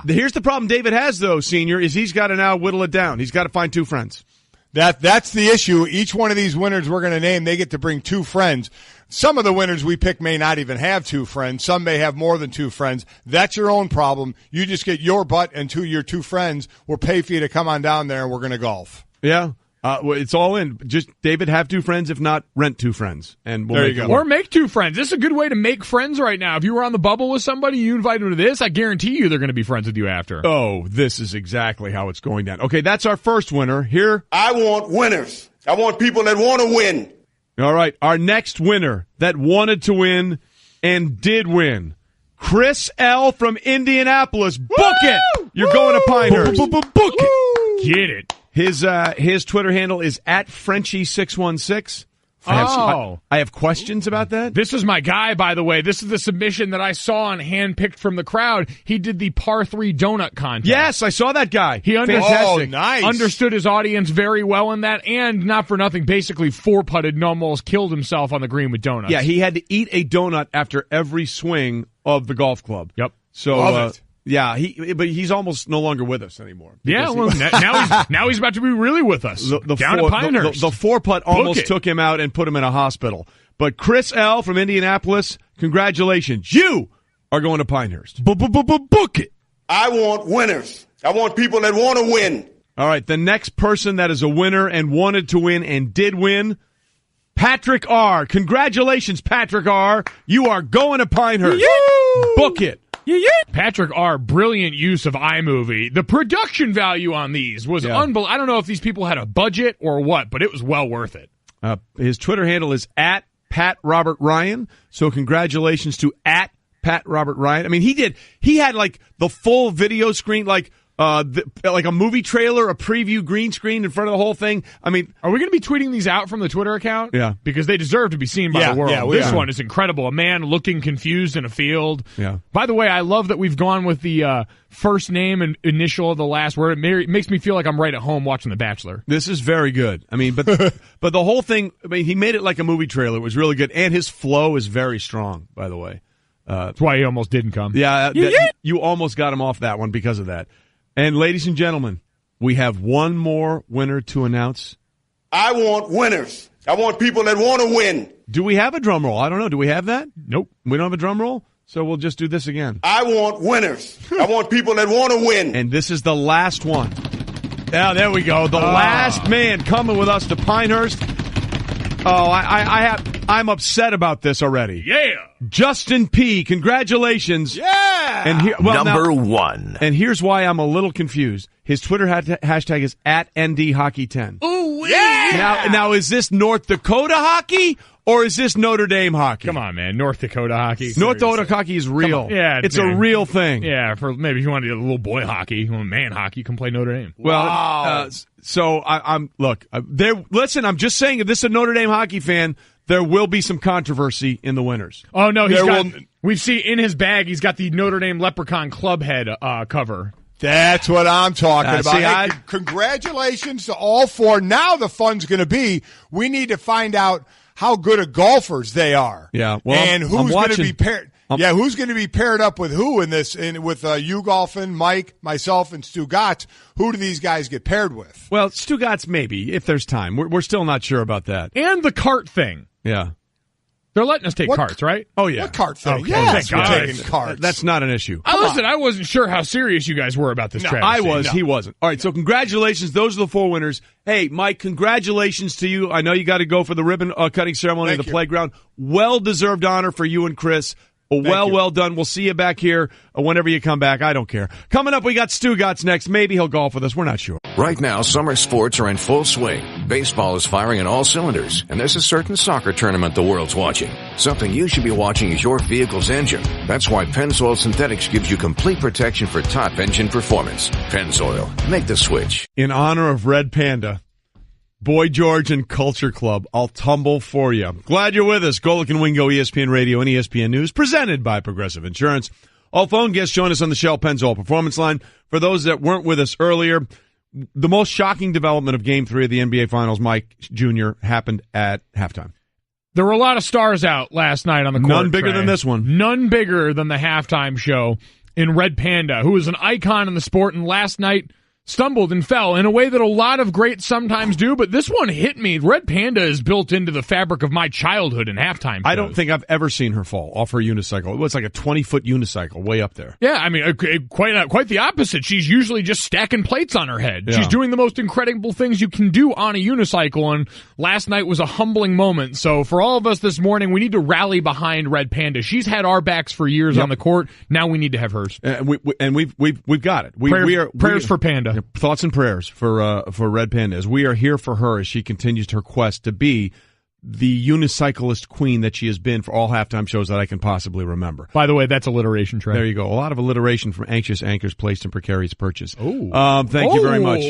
here's the problem David has, though, Senior, is he's got to now whittle it down. He's got to find two friends. That's the issue. Each one of these winners we're going to name, they get to bring two friends. Some of the winners we pick may not even have two friends. Some may have more than two friends. That's your own problem. You just get your butt and your two friends. We'll pay for you to come on down there, and we're going to golf. Yeah. Well, it's all in. Just, David, have two friends. If not, rent two friends. And we'll there you go. Or make two friends. This is a good way to make friends right now. If you were on the bubble with somebody, you invite them to this, I guarantee you they're going to be friends with you after. Oh, this is exactly how it's going down. Okay, that's our first winner. Here. I want winners. I want people that want to win. All right, our next winner that wanted to win and did win. Chris L. from Indianapolis. Book it. You're going to Pinehurst. Book it. Get it. His Twitter handle is @Frenchie616. I have questions about that. This is my guy, by the way. This is the submission that I saw and handpicked from the crowd. He did the par 3 donut contest. Yes, I saw that guy. He nice. understood his audience very well in that, and not for nothing, basically 4-putted and almost killed himself on the green with donuts. Yeah, he had to eat a donut after every swing of the golf club. Yep. So, yeah, but he's almost no longer with us anymore. Yeah, well, now he's about to be really with us. Down at Pinehurst. The 4-putt almost took him out and put him in a hospital. But Chris L. from Indianapolis, congratulations. You are going to Pinehurst. Book it. I want winners. I want people that want to win. All right, the next person that is a winner and wanted to win and did win, Patrick R. Congratulations, Patrick R. You are going to Pinehurst. Book it. Patrick R., brilliant use of iMovie. The production value on these was unbelievable. I don't know if these people had a budget or what, but it was well worth it. His Twitter handle is @PatRobertRyan. So congratulations to @PatRobertRyan. I mean, he had like the full video screen, like a movie trailer, a preview green screen in front of the whole thing. I mean, are we going to be tweeting these out from the Twitter account? Yeah. Because they deserve to be seen by the world. Yeah, this one is incredible. A man looking confused in a field. Yeah. By the way, I love that we've gone with the first name and initial of the last word. It makes me feel like I'm right at home watching The Bachelor. This is very good. I mean, but the whole thing, I mean, he made it like a movie trailer. It was really good. And his flow is very strong, by the way. That's why he almost didn't come. Yeah. You almost got him off that one because of that. And ladies and gentlemen, we have one more winner to announce. I want winners. I want people that want to win. Do we have a drum roll? I don't know. Do we have that? Nope. We don't have a drum roll? So we'll just do this again. I want winners. I want people that want to win. And this is the last one. Yeah, there we go. The last man coming with us to Pinehurst. Oh, I'm upset about this already. Yeah. Justin P., congratulations. Yeah. And Number one. And here's why I'm a little confused. His Twitter hashtag is @NDHockey10. Ooh, yeah. Now, is this North Dakota hockey or is this Notre Dame hockey? Come on, man. North Dakota hockey. North Dakota hockey is real. Yeah. It's a real thing. Yeah, for maybe if you want to do a little boy hockey, man hockey, you can play Notre Dame. Well, wow. So I'm listen, I'm just saying, if this is a Notre Dame hockey fan, there will be some controversy in the winners. Oh, no, we've seen in his bag, he's got the Notre Dame Leprechaun Club head cover. That's what I'm talking about. See, congratulations to all four. Now the fun's going to be, we need to find out how good of golfers they are. Yeah. Well, and who's going to be paired. Who's going to be paired up with who in this? With you golfing, Mike, myself, and Stugotz. Who do these guys get paired with? Well, Stugotz maybe, if there's time. We're still not sure about that. And the cart thing. Yeah. They're letting us take carts, right? Oh, yeah. What cart thing? Okay. Yes, we're God. taking carts. That's not an issue. I wasn't sure how serious you guys were about this travesty. I was. No. He wasn't. All right, so congratulations. Those are the four winners. Hey, Mike, congratulations to you. I know you got to go for the ribbon cutting ceremony at the playground. Well-deserved honor for you and Chris. Well done. We'll see you back here whenever you come back. I don't care. Coming up, we got Stugotz next. Maybe he'll golf with us. We're not sure. Right now, summer sports are in full swing. Baseball is firing on all cylinders, and there's a certain soccer tournament the world's watching. Something you should be watching is your vehicle's engine. That's why Pennzoil Synthetics gives you complete protection for top engine performance. Pennzoil. Make the switch. In honor of Red Panda, Boy George and Culture Club, I'll tumble for you. Glad you're with us. Golic and Wingo, ESPN Radio and ESPN News, presented by Progressive Insurance. All phone guests join us on the Shell Pennzoil Performance Line. For those that weren't with us earlier, the most shocking development of Game 3 of the NBA Finals, Mike Jr., happened at halftime. There were a lot of stars out last night on the court. None bigger than this one. None bigger than the halftime show in Red Panda, who is an icon in the sport, and last night stumbled and fell in a way that a lot of greats sometimes do, but this one hit me. Red Panda is built into the fabric of my childhood in halftime shows. I don't think I've ever seen her fall off her unicycle. It was like a 20-foot unicycle way up there. Yeah, I mean, quite the opposite. She's usually just stacking plates on her head. Yeah. She's doing the most incredible things you can do on a unicycle, and last night was a humbling moment. So for all of us this morning, we need to rally behind Red Panda. She's had our backs for years on the court. Now we need to have hers. We've got it. Prayers for Panda. Thoughts and prayers for Red Panda as we are here for her as she continues her quest to be the unicyclist queen that she has been for all halftime shows that I can possibly remember. By the way, that's alliteration, Trey. There you go. A lot of alliteration from anxious anchors placed in precarious purchase. Thank you very much.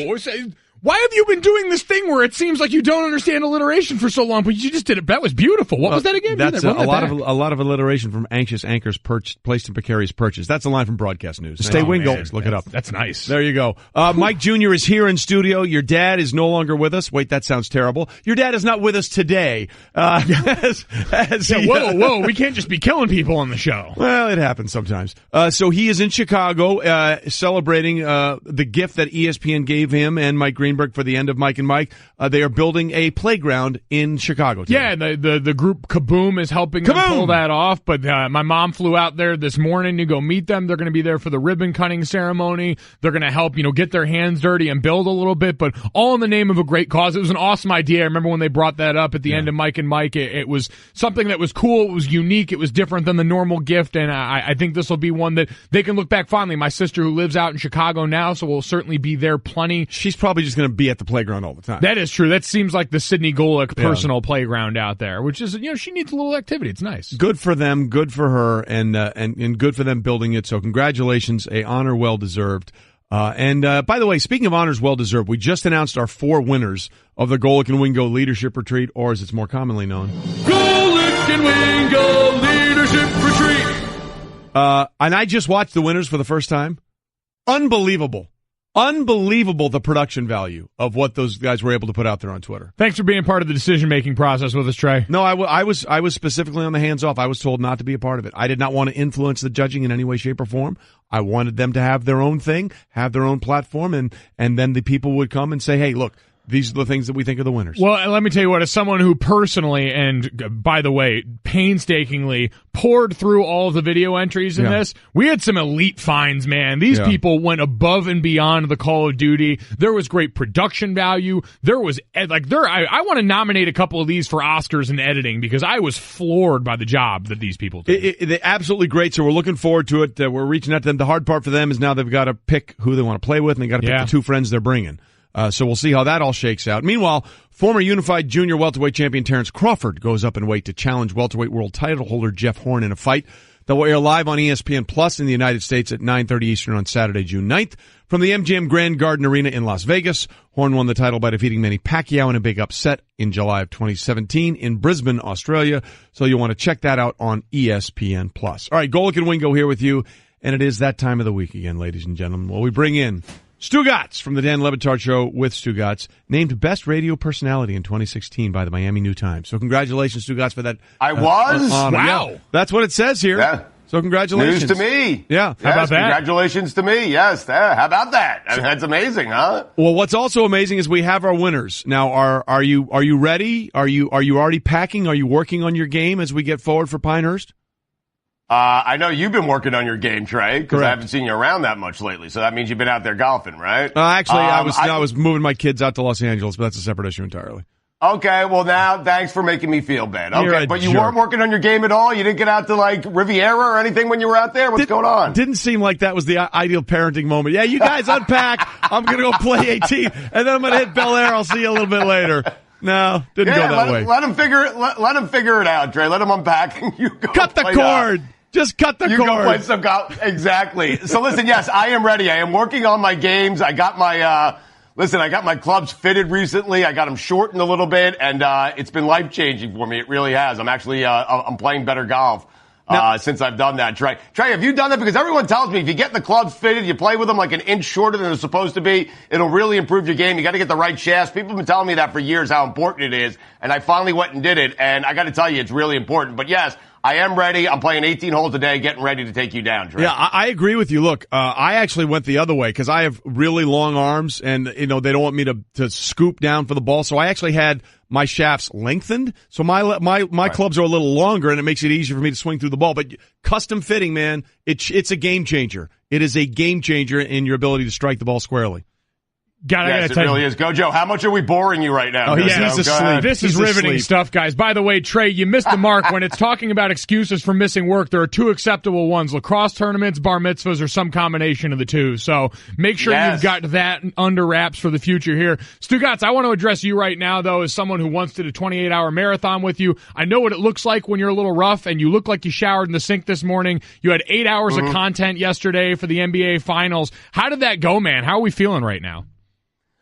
Why have you been doing this thing where it seems like you don't understand alliteration for so long, but you just did it? That was beautiful. What was that again? That's a lot of alliteration from anxious anchors placed in precarious purchase. That's a line from Broadcast News. Stay Wingo. Look it up. That's nice. There you go. Mike Jr. is here in studio. Your dad is no longer with us. Wait, that sounds terrible. Your dad is not with us today. Whoa, we can't just be killing people on the show. Well, it happens sometimes. So he is in Chicago celebrating the gift that ESPN gave him and Mike Green Greenberg for the end of Mike and Mike. They are building a playground in Chicago today. Yeah, the group Kaboom is helping them pull that off. But my mom flew out there this morning to go meet them. They're going to be there for the ribbon cutting ceremony. They're going to help, get their hands dirty and build a little bit, but all in the name of a great cause. It was an awesome idea. I remember when they brought that up at the end of Mike and Mike. It was something that was cool. It was unique. It was different than the normal gift, and I think this will be one that they can look back fondly. My sister, who lives out in Chicago now, so will certainly be there plenty. She's probably just going to be at the playground all the time. That is true. That seems like the Sidney Golic personal playground out there, which is, she needs a little activity. It's nice. Good for them, good for her, and good for them building it. So congratulations, a honor well deserved. And by the way, speaking of honors well deserved, we just announced our 4 winners of the Golic and Wingo Leadership Retreat, or as it's more commonly known, Golic and Wingo Leadership Retreat. And I just watched the winners for the first time. Unbelievable the production value of what those guys were able to put out there on Twitter. Thanks for being part of the decision-making process with us, Trey. No, I was specifically on the hands-off. I was told not to be a part of it. I did not want to influence the judging in any way, shape, or form. I wanted them to have their own thing, have their own platform, and then the people would come and say, hey, look, these are the things that we think are the winners. Well, let me tell you what, as someone who personally, and by the way, painstakingly poured through all of the video entries in this, we had some elite finds, man. These people went above and beyond the Call of Duty. There was great production value. There was, I want to nominate a couple of these for Oscars in editing because I was floored by the job that these people did. They're absolutely great, so we're looking forward to it. We're reaching out to them. The hard part for them is now they've got to pick who they want to play with, and they've got to pick the 2 friends they're bringing. So we'll see how that all shakes out. Meanwhile, former unified junior welterweight champion Terrence Crawford goes up in weight to challenge welterweight world title holder Jeff Horn in a fight that will air live on ESPN Plus in the United States at 9:30 Eastern on Saturday, June 9th. From the MGM Grand Garden Arena in Las Vegas, Horn won the title by defeating Manny Pacquiao in a big upset in July of 2017 in Brisbane, Australia. So you'll want to check that out on ESPN Plus. All right, Golic and Wingo here with you, and it is that time of the week again, ladies and gentlemen. Well, we bring in Stugotz from the Dan Le Batard Show with Stugotz, named Best Radio Personality in 2016 by the Miami New Times. So congratulations, Stugotz, for that. I was? Honor. Wow. Yeah, that's what it says here. Yeah. So congratulations. News to me. Yeah. How about that? Congratulations to me. Yes. How about that? I mean, that's amazing, huh? Well, what's also amazing is we have our winners. Now, are you ready? Are you already packing? Are you working on your game as we get forward for Pinehurst? I know you've been working on your game, Trey, because I haven't seen you around that much lately. So that means you've been out there golfing, right? Actually, I was moving my kids out to Los Angeles, but that's a separate issue entirely. Okay, well now, thanks for making me feel bad. Okay, but you weren't working on your game at all? You didn't get out to like Riviera or anything when you were out there? What's going on? Didn't seem like that was the ideal parenting moment. Yeah, you guys unpack. I'm going to go play 18, and then I'm going to hit Bel Air. I'll see you a little bit later. No, didn't go that way. Let him figure it out, Trey. Let him unpack. You go cut the cord. Just cut the cord. You go play some golf. Exactly. So listen, yes, I am ready. I am working on my games. I got my, I got my clubs fitted recently. I got them shortened a little bit, and it's been life-changing for me. It really has. I'm actually, I'm playing better golf. Since I've done that, Trey. Trey, have you done that? Because everyone tells me if you get the clubs fitted, you play with them like an inch shorter than they're supposed to be, it'll really improve your game. You got to get the right shafts. People have been telling me that for years, how important it is. And I finally went and did it. And I got to tell you, it's really important. But yes, I am ready. I'm playing 18 holes a day, getting ready to take you down, Trey. Yeah, I agree with you. Look, I actually went the other way because I have really long arms and, they don't want me to scoop down for the ball. So I actually had my shafts lengthened. So my clubs are a little longer and it makes it easier for me to swing through the ball. But custom fitting, man, it's a game changer. It is a game changer in your ability to strike the ball squarely. Yes, it really is. Go, Joe. How much are we boring you right now? Oh, he's asleep. This is riveting stuff, guys. By the way, Trey, you missed the mark. When it's talking about excuses for missing work, there are 2 acceptable ones: lacrosse tournaments, bar mitzvahs, or some combination of the 2. So make sure you've got that under wraps for the future here. Stugotz, I want to address you right now, though, as someone who once did a 28-hour marathon with you. I know what it looks like when you're a little rough, and you look like you showered in the sink this morning. You had 8 hours of content yesterday for the NBA Finals. How did that go, man? How are we feeling right now?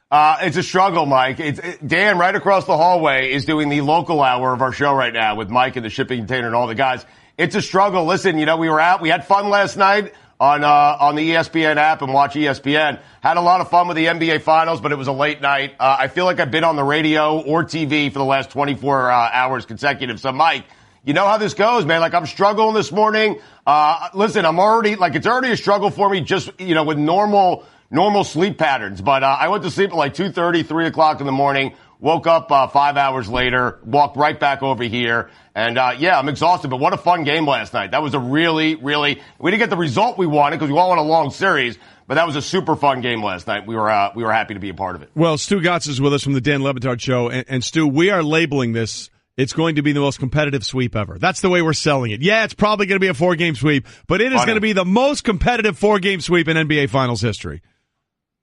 It's a struggle, Mike. Dan right across the hallway is doing the local hour of our show right now with Mike and the shipping container and all the guys. It's a struggle. Listen, we were out. We had fun last night on the ESPN app and watch ESPN. Had a lot of fun with the NBA Finals, but it was a late night. I feel like I've been on the radio or TV for the last 24 hours consecutive. So, Mike, you know how this goes, man. Like, I'm struggling this morning. Listen, I'm already, it's already a struggle for me just, with normal normal sleep patterns. But I went to sleep at like 2:30, 3 o'clock in the morning, woke up 5 hours later, walked right back over here. And, yeah, I'm exhausted, but what a fun game last night. That was a really, we didn't get the result we wanted because we all won a long series, but that was a super fun game last night. We were happy to be a part of it. Well, Stugotz is with us from the Dan Le Batard Show. And Stu, we are labeling this. It's going to be the most competitive sweep ever. That's the way we're selling it. Yeah, it's probably going to be a 4-game sweep, but it is going to be the most competitive 4-game sweep in NBA Finals history.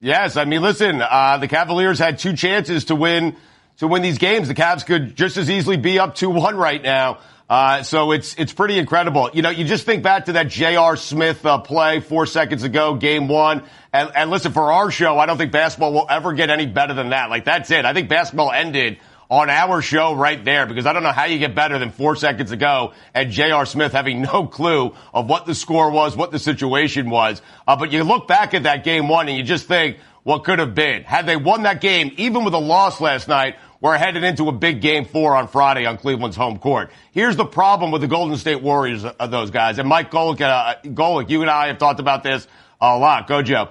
Yes, I mean, listen, the Cavaliers had 2 chances to win these games. The Cavs could just as easily be up 2-1 right now. So it's pretty incredible. You know, you just think back to that J.R. Smith play 4 seconds ago, game 1. And listen, for our show, I don't think basketball will ever get any better than that. Like, that's it. I think basketball ended on our show right there, because I don't know how you get better than 4 seconds ago and J.R. Smith having no clue of what the score was, what the situation was. But you look back at that game 1 and you just think what could have been. Had they won that game, even with a loss last night, we're headed into a big game 4 on Friday on Cleveland's home court. Here's the problem with the Golden State Warriors, those guys. And Mike Golic, you and I have talked about this a lot. Go, Joe.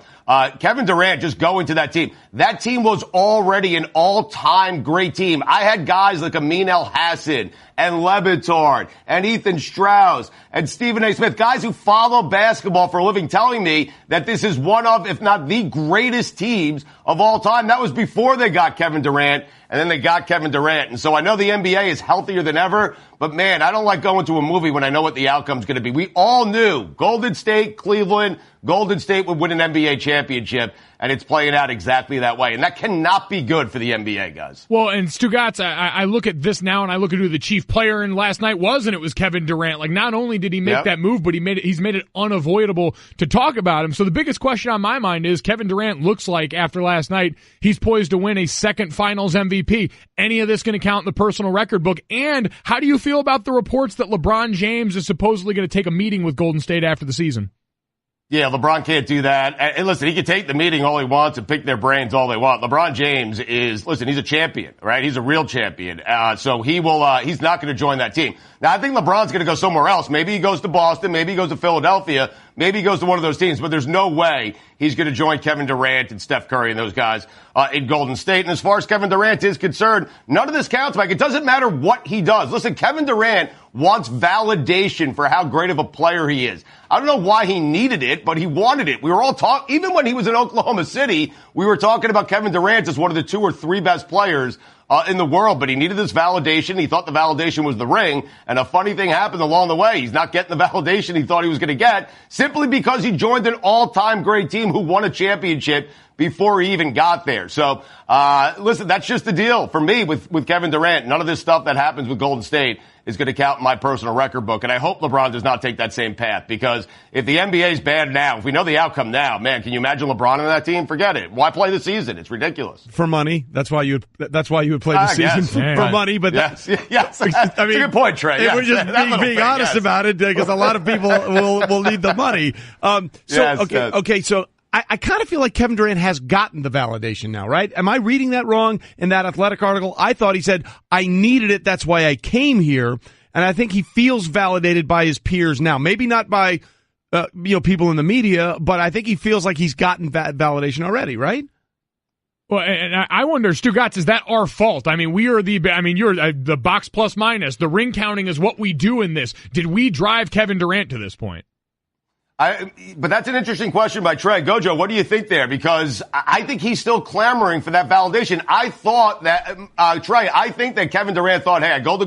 Kevin Durant just going to that team. That team was already an all-time great team. I had guys like Amin El-Hassan and Le Batard and Ethan Strauss and Stephen A. Smith, guys who follow basketball for a living, telling me that this is one of, if not the greatest teams of all time. That was before they got Kevin Durant, and then they got Kevin Durant. And so I know the NBA is healthier than ever, but man, I don't like going to a movie when I know what the outcome's going to be. We all knew Golden State, Cleveland, Golden State would win an NBA championship, and it's playing out exactly that way. And that cannot be good for the NBA, guys. Well, and Stugotz, I look at this now, and I look at who the chief player in last night was, and it was Kevin Durant. Like, not only did he make that move, but he's made it unavoidable to talk about him. So the biggest question on my mind is, Kevin Durant looks like, after last night, he's poised to win a second Finals MVP. Any of this going to count in the personal record book? And how do you feel about the reports that LeBron James is supposedly going to take a meeting with Golden State after the season? Yeah, LeBron can't do that. And listen, he can take the meeting all he wants and pick their brains all they want. LeBron James he's a champion, right? He's a real champion. So he's not going to join that team. Now, I think LeBron's going to go somewhere else. Maybe he goes to Boston. Maybe he goes to Philadelphia. Maybe he goes to one of those teams. But there's no way he's going to join Kevin Durant and Steph Curry and those guys in Golden State. And as far as Kevin Durant is concerned, none of this counts, Mike. It doesn't matter what he does. Listen, Kevin Durant wants validation for how great of a player he is. I don't know why he needed it, but he wanted it. We were all talking, even when he was in Oklahoma City, we were talking about Kevin Durant as one of the 2 or 3 best players in the world, but he needed this validation. He thought the validation was the ring, and a funny thing happened along the way. He's not getting the validation he thought he was going to get simply because he joined an all-time great team who won a championship before he even got there. So, listen, that's just the deal for me with Kevin Durant. None of this stuff that happens with Golden State is going to count in my personal record book. And I hope LeBron does not take that same path, because if the NBA is bad now, if we know the outcome now, man, can you imagine LeBron on that team? Forget it. Why play the season? It's ridiculous. For money. That's why you would play the season for money. But yes. I mean, it's a good point, Trey. Yes, we're just being honest about it, because a lot of people will need the money. So I kind of feel like Kevin Durant has gotten the validation now, right? Am I reading that wrong in that Athletic article? I thought he said, I needed it, that's why I came here. And I think he feels validated by his peers now. Maybe not by people in the media, but I think he feels like he's gotten validation already, right? Well, and I wonder, Stugotz, is that our fault? I mean, you're the box plus minus. The ring counting is what we do in this. Did we drive Kevin Durant to this point? But that's an interesting question by Trey. Gojo, what do you think there? Because I think he's still clamoring for that validation. I thought that, Trey, I think that Kevin Durant thought, hey, I go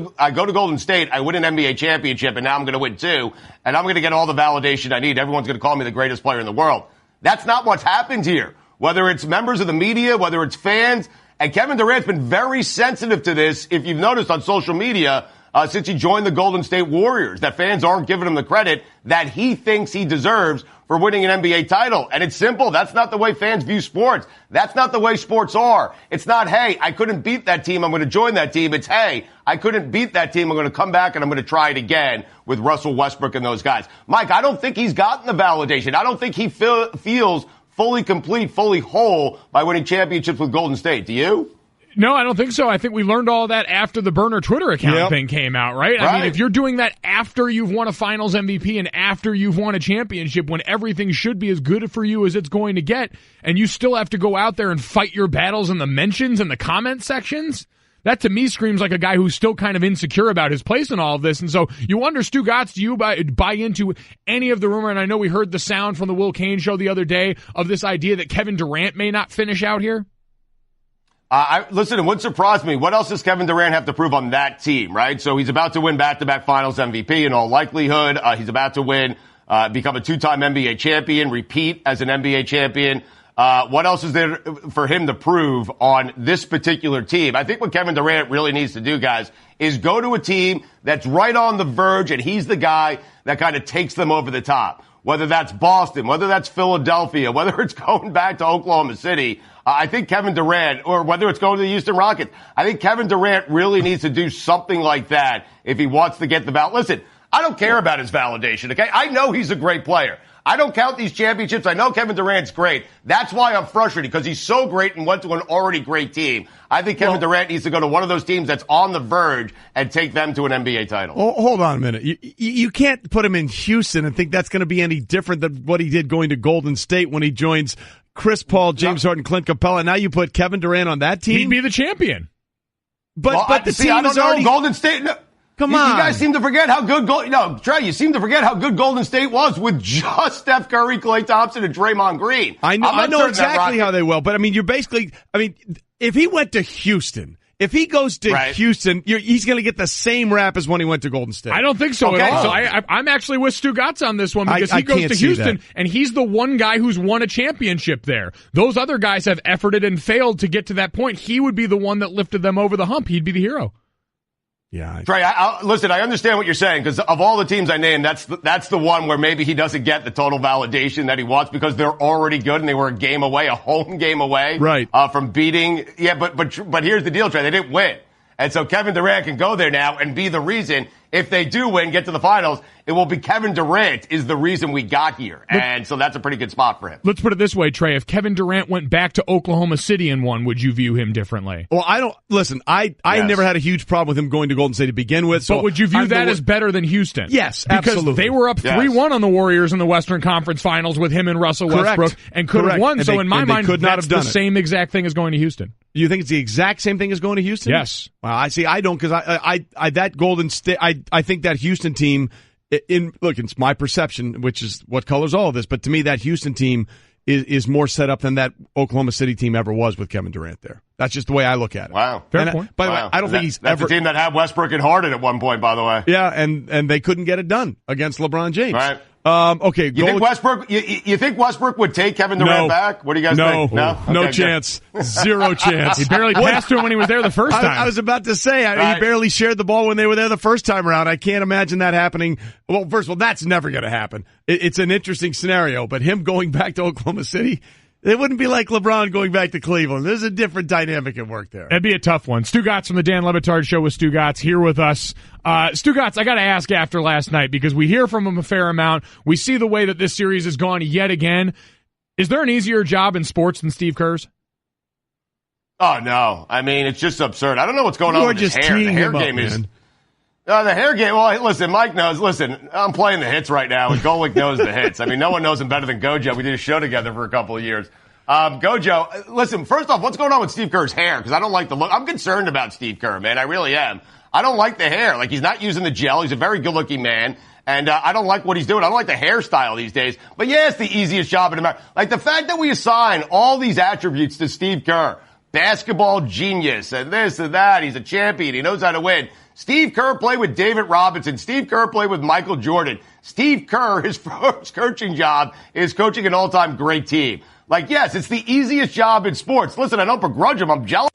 to Golden State, I win an NBA championship, and now I'm going to win 2, and I'm going to get all the validation I need. Everyone's going to call me the greatest player in the world. That's not what's happened here. Whether it's members of the media, whether it's fans, and Kevin Durant's been very sensitive to this, if you've noticed on social media, since he joined the Golden State Warriors, that fans aren't giving him the credit that he thinks he deserves for winning an NBA title. And it's simple. That's not the way fans view sports. That's not the way sports are. It's not, hey, I couldn't beat that team, I'm going to join that team. It's, hey, I couldn't beat that team, I'm going to come back and I'm going to try it again with Russell Westbrook and those guys. Mike, I don't think he's gotten the validation. I don't think he feels fully complete, fully whole by winning championships with Golden State. Do you? No, I don't think so. I think we learned all that after the burner Twitter account thing came out, right? I mean, if you're doing that after you've won a finals MVP and after you've won a championship when everything should be as good for you as it's going to get, and you still have to go out there and fight your battles in the mentions and the comment sections, that to me screams like a guy who's still kind of insecure about his place in all of this. And so you wonder, Stugotz, do you buy into any of the rumor? And I know we heard the sound from the Will Cain show the other day of this idea that Kevin Durant may not finish out here. Listen, it wouldn't surprise me. What else does Kevin Durant have to prove on that team, right? So he's about to win back-to-back finals MVP in all likelihood. He's about to win, become a two-time NBA champion, repeat as an NBA champion. What else is there for him to prove on this particular team? I think what Kevin Durant really needs to do, guys, is go to a team that's right on the verge, and he's the guy that kind of takes them over the top. Whether that's Boston, whether that's Philadelphia, whether it's going back to Oklahoma City, I think Kevin Durant, or whether it's going to the Houston Rockets, I think Kevin Durant really needs to do something like that if he wants to get the validation. Listen, I don't care about his validation, okay? I know he's a great player. I don't count these championships. I know Kevin Durant's great. That's why I'm frustrated, because he's so great and went to an already great team. I think Kevin Durant needs to go to one of those teams that's on the verge and take them to an NBA title. Oh, hold on a minute. You can't put him in Houston and think that's going to be any different than what he did going to Golden State when he joins Chris Paul, James Harden, Clint Capella. Now you put Kevin Durant on that team? He'd be the champion. But the team is already... Golden State... No. Come on. You guys seem to forget how good Trey, you seem to forget how good Golden State was with just Steph Curry, Klay Thompson, and Draymond Green. I know exactly how they will, but I mean, if he went to Houston, if he goes to Houston, he's going to get the same rap as when he went to Golden State. I don't think so at all. So I'm actually with Stugotz on this one because he goes to Houston and he's the one guy who's won a championship there. Those other guys have efforted and failed to get to that point. He would be the one that lifted them over the hump. He'd be the hero. Yeah, Trey, listen, I understand what you're saying, because of all the teams I named, that's the one where maybe he doesn't get the total validation that he wants because they're already good and they were a home game away, from beating. Yeah, but here's the deal, Trey, they didn't win. And so Kevin Durant can go there now and be the reason, if they do win, get to the finals, it will be Kevin Durant is the reason we got here. And so that's a pretty good spot for him. Let's put it this way, Trey. If Kevin Durant went back to Oklahoma City and won, would you view him differently? Well, I never had a huge problem with him going to Golden State to begin with. But would you view that as better than Houston? Yes, absolutely. Because they were up 3-1 on the Warriors in the Western Conference Finals with him and Russell Westbrook and could have won. So in my mind, that's the same exact thing as going to Houston. You think it's the exact same thing as going to Houston? Yes. Well, I don't, because I that Golden State, I think that Houston team, look, it's my perception, which is what colors all of this, but to me, that Houston team is more set up than that Oklahoma City team ever was with Kevin Durant there. That's just the way I look at it. Wow. Fair point. By the way, I don't think he's that's ever... the team that had Westbrook and Harden at one point, by the way. Yeah, and they couldn't get it done against LeBron James. Right. Okay. You think Westbrook? You think Westbrook would take Kevin Durant back? What do you guys think? No chance. Zero chance. He barely passed to him when he was there the first time. I was about to say he barely shared the ball when they were there the first time around. I can't imagine that happening. Well, first of all, that's never going to happen. It's an interesting scenario, but him going back to Oklahoma City. It wouldn't be like LeBron going back to Cleveland. There's a different dynamic at work there. It'd be a tough one. Stugotz from the Dan Le Batard Show with Stugotz here with us. Stugotz, I got to ask after last night, because we hear from him a fair amount. We see the way that this series has gone yet again. Is there an easier job in sports than Steve Kerr's? Oh, no. I mean, it's just absurd. I don't know what's going on with his hair. The hair game is... the hair game, well, listen, Mike knows. Listen, I'm playing the hits right now, and Golic knows the hits. I mean, no one knows him better than Gojo. We did a show together for a couple of years. Gojo, listen, first off, what's going on with Steve Kerr's hair? Because I don't like the look. I'm concerned about Steve Kerr, man. I really am. I don't like the hair. Like, he's not using the gel. He's a very good-looking man. And I don't like what he's doing. I don't like the hairstyle these days. But, yeah, it's the easiest job in America. Like, the fact that we assign all these attributes to Steve Kerr, basketball genius, and this and that, he's a champion, he knows how to win. Steve Kerr played with David Robinson. Steve Kerr played with Michael Jordan. Steve Kerr, his first coaching job is coaching an all-time great team. Like, yes, it's the easiest job in sports. Listen, I don't begrudge him. I'm jealous.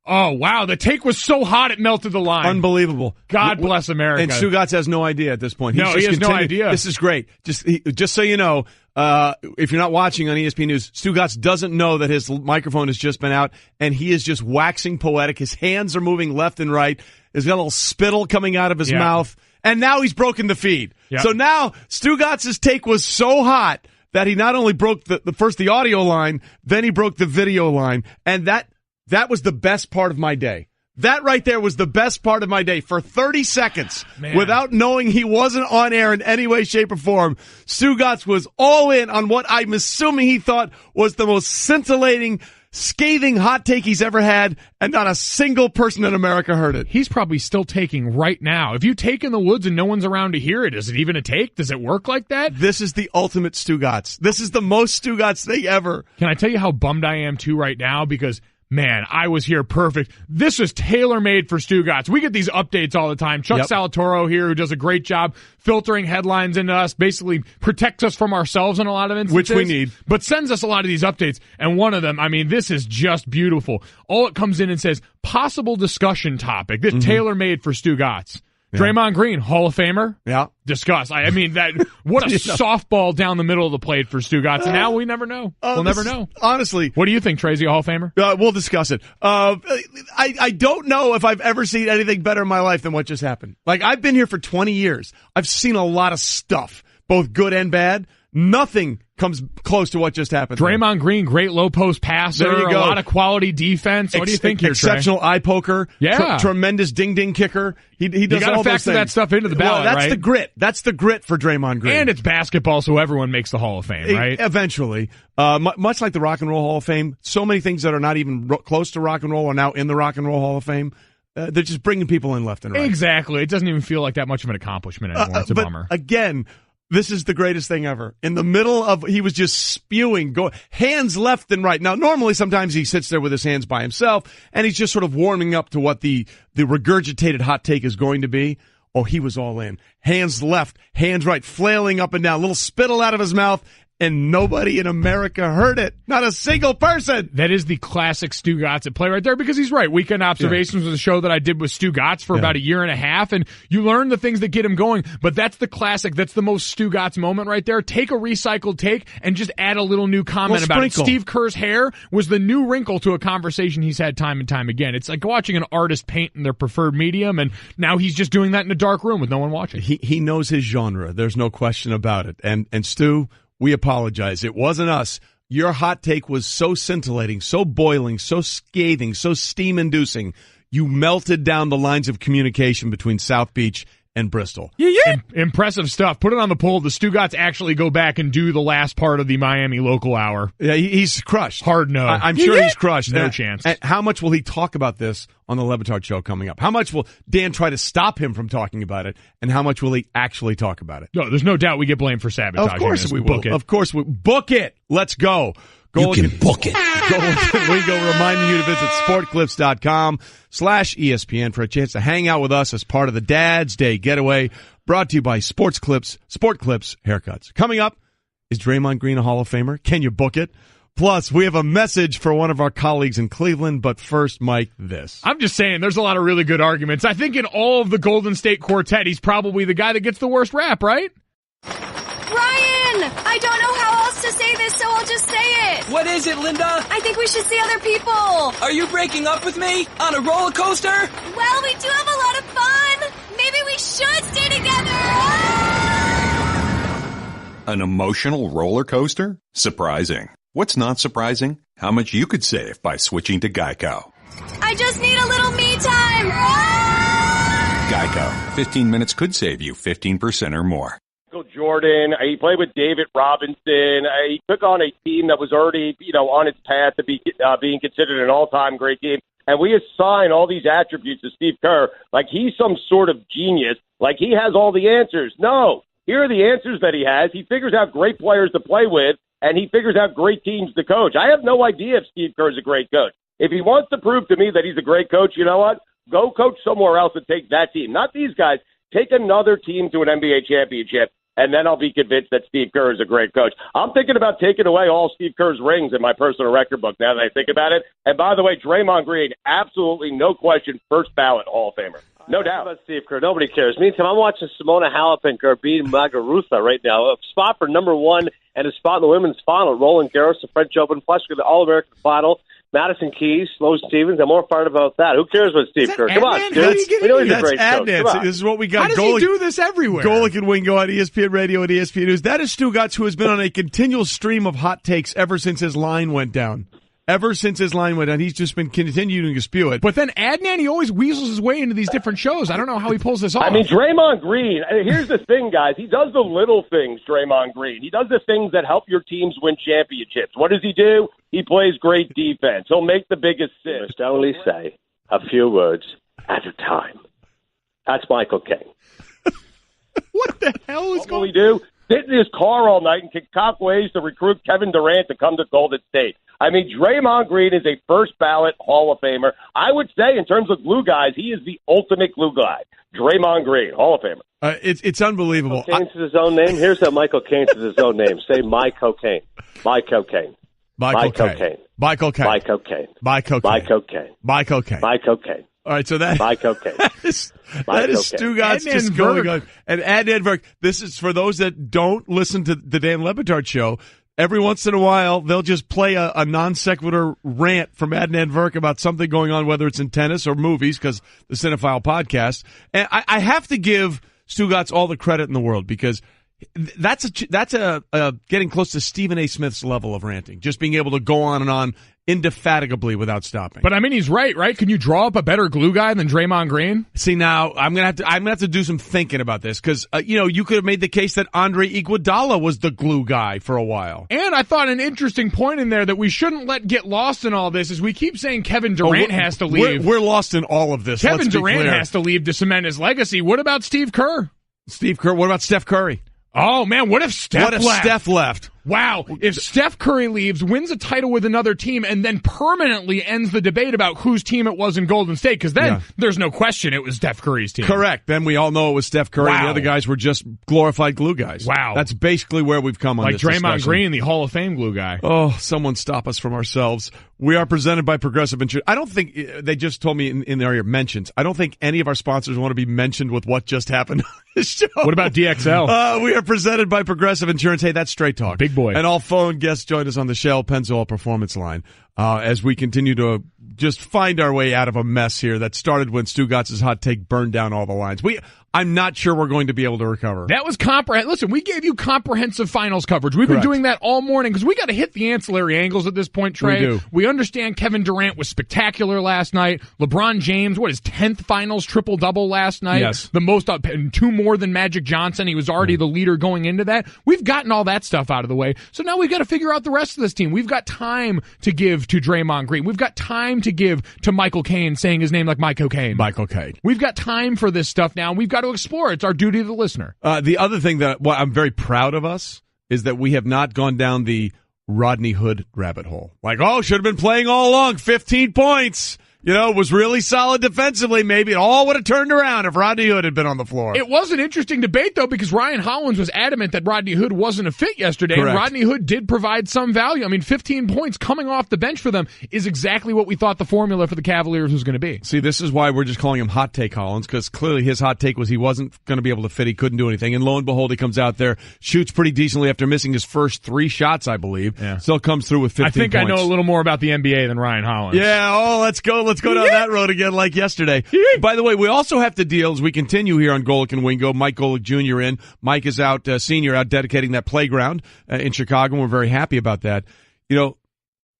Oh, wow. The take was so hot it melted the line. Unbelievable. God bless America. And Stugotz has no idea at this point. He has no idea. This is great. Just so you know, if you're not watching on ESPN News, Stugotz doesn't know that his microphone has just been out, and he is just waxing poetic. His hands are moving left and right. He's got a little spittle coming out of his mouth, and now he's broken the feed. Yep. So now Stugotz's take was so hot that he not only broke the audio line, then he broke the video line, and that That was the best part of my day. That right there was the best part of my day. For 30 seconds, without knowing he wasn't on air in any way, shape, or form, Stugotz was all in on what I'm assuming he thought was the most scintillating, scathing hot take he's ever had, and not a single person in America heard it. He's probably still taking right now. If you take in the woods and no one's around to hear it, is it even a take? Does it work like that? This is the ultimate Stugotz. This is the most Stugotz thing ever. Can I tell you how bummed I am, too, right now? Because, man, I was here perfect. This is tailor-made for Stugotz. We get these updates all the time. Chuck Salatoro here, who does a great job filtering headlines into us, basically protects us from ourselves in a lot of instances. Which we need. But sends us a lot of these updates. And one of them, I mean, this is just beautiful. All it comes in and says, possible discussion topic. This tailor-made for Stugotz. Yeah. Draymond Green, Hall of Famer. Yeah. Discuss. I mean, that what a softball down the middle of the plate for Stugotz. And now we never know. We'll never know. Honestly. What do you think, Tracy, Hall of Famer? We'll discuss it. I don't know if I've ever seen anything better in my life than what just happened. Like, I've been here for 20 years. I've seen a lot of stuff, both good and bad. Nothing comes close to what just happened. Draymond Green, great low post passer. There you go. A lot of quality defense. What do you think here, Exceptional eye poker. Yeah. tremendous ding kicker. He does all those things. You got to factor that stuff into the ballot, well, that's right? the grit. That's the grit for Draymond Green. And it's basketball, so everyone makes the Hall of Fame, right? Eventually. Much like the Rock and Roll Hall of Fame, so many things that are not even close to rock and roll are now in the Rock and Roll Hall of Fame. They're just bringing people in left and right. Exactly. It doesn't even feel like that much of an accomplishment anymore. It's a bummer. Again, this is the greatest thing ever. In the middle of, he was just spewing, hands left and right. Now, normally sometimes he sits there with his hands by himself, and he's just sort of warming up to what the regurgitated hot take is going to be. Oh, he was all in. Hands left, hands right, flailing up and down, little spittle out of his mouth, and nobody in America heard it. Not a single person. That is the classic Stugotz at play right there, because he's right. Weekend Observations was a show that I did with Stugotz for about a year and a half, and you learn the things that get him going, but that's the classic. That's the most Stugotz moment right there. Take a recycled take and just add a little new comment about it. Steve Kerr's hair was the new wrinkle to a conversation he's had time and time again. It's like watching an artist paint in their preferred medium, and now he's just doing that in a dark room with no one watching. He knows his genre. There's no question about it. And Stu, we apologize. It wasn't us. Your hot take was so scintillating, so boiling, so scathing, so steam-inducing. You melted down the lines of communication between South Beach and Bristol. Yeah. Impressive stuff. Put it on the poll. The Stugotz actually go back and do the last part of the Miami local hour. Yeah, he's crushed. Hard no. I'm sure he's crushed. No chance. And how much will he talk about this on the Le Batard Show coming up? How much will Dan try to stop him from talking about it? And how much will he actually talk about it? No, there's no doubt we get blamed for sabotaging. Of course we will. Book it. Of course we book it. Let's go. You can book it. Golic and Wingo reminding you to visit sportclips.com/ESPN for a chance to hang out with us as part of the Dad's Day getaway, brought to you by Sport Clips Haircuts. Coming up, is Draymond Green a Hall of Famer? Can you book it? Plus, we have a message for one of our colleagues in Cleveland, but first, Mike, this. I'm just saying, there's a lot of really good arguments. I think in all of the Golden State quartet, he's probably the guy that gets the worst rap, right? Ryan! I don't know how else to say this, so I'll just say it. What is it, Linda? I think we should see other people. Are you breaking up with me? On a roller coaster? Well, we do have a lot of fun. Maybe we should stay together. An emotional roller coaster? Surprising. What's not surprising? How much you could save by switching to Geico. I just need a little me time. Geico. 15 minutes could save you 15% or more. Jordan. He played with David Robinson. He took on a team that was already, on its path to be being considered an all-time great team. And we assign all these attributes to Steve Kerr like he's some sort of genius, like he has all the answers. No, here are the answers that he has. He figures out great players to play with, and he figures out great teams to coach. I have no idea if Steve Kerr is a great coach. If he wants to prove to me that he's a great coach, you know what? Go coach somewhere else and take that team. Not these guys. Take another team to an NBA championship, and then I'll be convinced that Steve Kerr is a great coach. I'm thinking about taking away all Steve Kerr's rings in my personal record book now that I think about it. And by the way, Draymond Green, absolutely no question, first ballot Hall of Famer. No doubt. About Steve Kerr, nobody cares. Meantime, I'm watching Simona Halep and Garbine Muguruza right now. A spot for number one and a spot in the women's final. Roland Garros, the French Open, plus the All-American final. Madison Keys, Sloane Stevens. I'm more fired about that. Who cares about Steve Kerr? Come on, dude. We know he's a great coach. This is what we got. How does he do this everywhere? Golic and Wingo on ESPN Radio and ESPN News. That is Stugotz, who has been on a continual stream of hot takes ever since his line went down. Ever since his line went down, he's just been continuing to spew it. But then Adnan, he always weasels his way into these different shows. I don't know how he pulls this off. I mean, Draymond Green, here's the thing, guys. He does the little things, Draymond Green. He does the things that help your teams win championships. What does he do? He plays great defense. He'll make the biggest sin. Just only say a few words at a time. That's Michael Caine. What the hell is going on? What will he do? Sit in his car all night and concoct ways to recruit Kevin Durant to come to Golden State. I mean, Draymond Green is a first-ballot Hall of Famer. I would say, in terms of glue guys, he is the ultimate glue guy. Draymond Green, Hall of Famer. It's unbelievable. Michael Caine's his own name. Here's how Michael Caine's his own name. Say my cocaine. My cocaine. My cocaine. My cocaine. My cocaine. My cocaine. My cocaine. My cocaine. My cocaine. All right, so that my cocaine. that is Stugotz just going on. And Adnan Virk, this is for those that don't listen to the Dan Le Batard show. Every once in a while, they'll just play a non sequitur rant from Adnan Virk about something going on, whether it's in tennis or movies, because the Cinephile podcast. And I have to give Stugotz all the credit in the world, because that's a getting close to Stephen A. Smith's level of ranting, just being able to go on and on indefatigably without stopping. But I mean, he's right? Can you draw up a better glue guy than Draymond Green? See, now I'm gonna have to do some thinking about this, because you could have made the case that Andre Iguodala was the glue guy for a while. And I thought an interesting point in there that we shouldn't let get lost in all this is we keep saying Kevin Durant has to leave. We're lost in all of this. Kevin Durant has to leave to cement his legacy. What about Steve Kerr? What about Steph Curry? Oh man, what if Steph left? Wow. If Steph Curry leaves, wins a title with another team, and then permanently ends the debate about whose team it was in Golden State, because then there's no question it was Steph Curry's team. Correct. Then we all know it was Steph Curry. Wow. The other guys were just glorified glue guys. Wow. That's basically where we've come on this discussion. Like Draymond Green, the Hall of Fame glue guy. Oh, someone stop us from ourselves. We are presented by Progressive Insurance. I don't think, they just told me in the area of mentions, I don't think any of our sponsors want to be mentioned with what just happened on this show. What about DXL? We are presented by Progressive Insurance. Hey, that's straight talk. Big boy. And all phone guests join us on the Shell Pennzoil Performance Line as we continue to just find our way out of a mess here that started when Stugotz's hot take burned down all the lines. I'm not sure we're going to be able to recover. That was comprehensive. Listen, we gave you comprehensive finals coverage. We've been doing that all morning because we got to hit the ancillary angles at this point, Trey. We do. We understand Kevin Durant was spectacular last night. LeBron James, his 10th finals triple-double last night? Yes. The most, two more than Magic Johnson. He was already the leader going into that. We've gotten all that stuff out of the way. So now we've got to figure out the rest of this team. We've got time to give to Draymond Green. We've got time to give to Michael Caine, saying his name like Mike Cocaine. Michael Caine. We've got time for this stuff now, and we've got to explore. It's our duty to the listener. The other thing that I'm very proud of us is that we have not gone down the Rodney Hood rabbit hole. Like, should have been playing all along, 15 points. Was really solid defensively. Maybe it all would have turned around if Rodney Hood had been on the floor. It was an interesting debate, though, because Ryan Hollins was adamant that Rodney Hood wasn't a fit yesterday, Correct. and Rodney Hood did provide some value. I mean, 15 points coming off the bench for them is exactly what we thought the formula for the Cavaliers was going to be. See, this is why we're just calling him Hot Take Hollins, because clearly his hot take was he wasn't going to be able to fit. He couldn't do anything. And lo and behold, he comes out there, shoots pretty decently after missing his first 3 shots, I believe. Yeah. Still comes through with 15 points. I think I know a little more about the NBA than Ryan Hollins. Yeah, let's go down that road again like yesterday. By the way, we also have to deal, as we continue here on Golic and Wingo, Mike Golic Jr. in. Mike is out, senior, out dedicating that playground in Chicago, and we're very happy about that.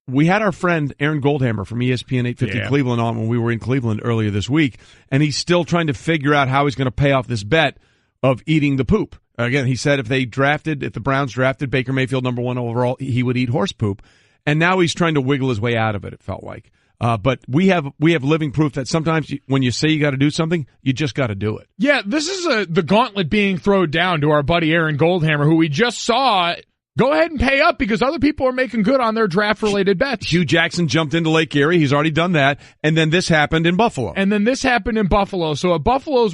We had our friend Aaron Goldhammer from ESPN 850 Cleveland on when we were in Cleveland earlier this week, and he's still trying to figure out how he's going to pay off this bet of eating the poop. Again, he said if the Browns drafted Baker Mayfield number 1 overall, he would eat horse poop. And now he's trying to wiggle his way out of it felt like. But we have living proof that sometimes when you say you got to do something, you just got to do it. Yeah, this is the gauntlet being thrown down to our buddy Aaron Goldhammer, who we just saw go ahead and pay up because other people are making good on their draft-related bets. Hugh Jackson jumped into Lake Erie. He's already done that. And then this happened in Buffalo. So at Buffalo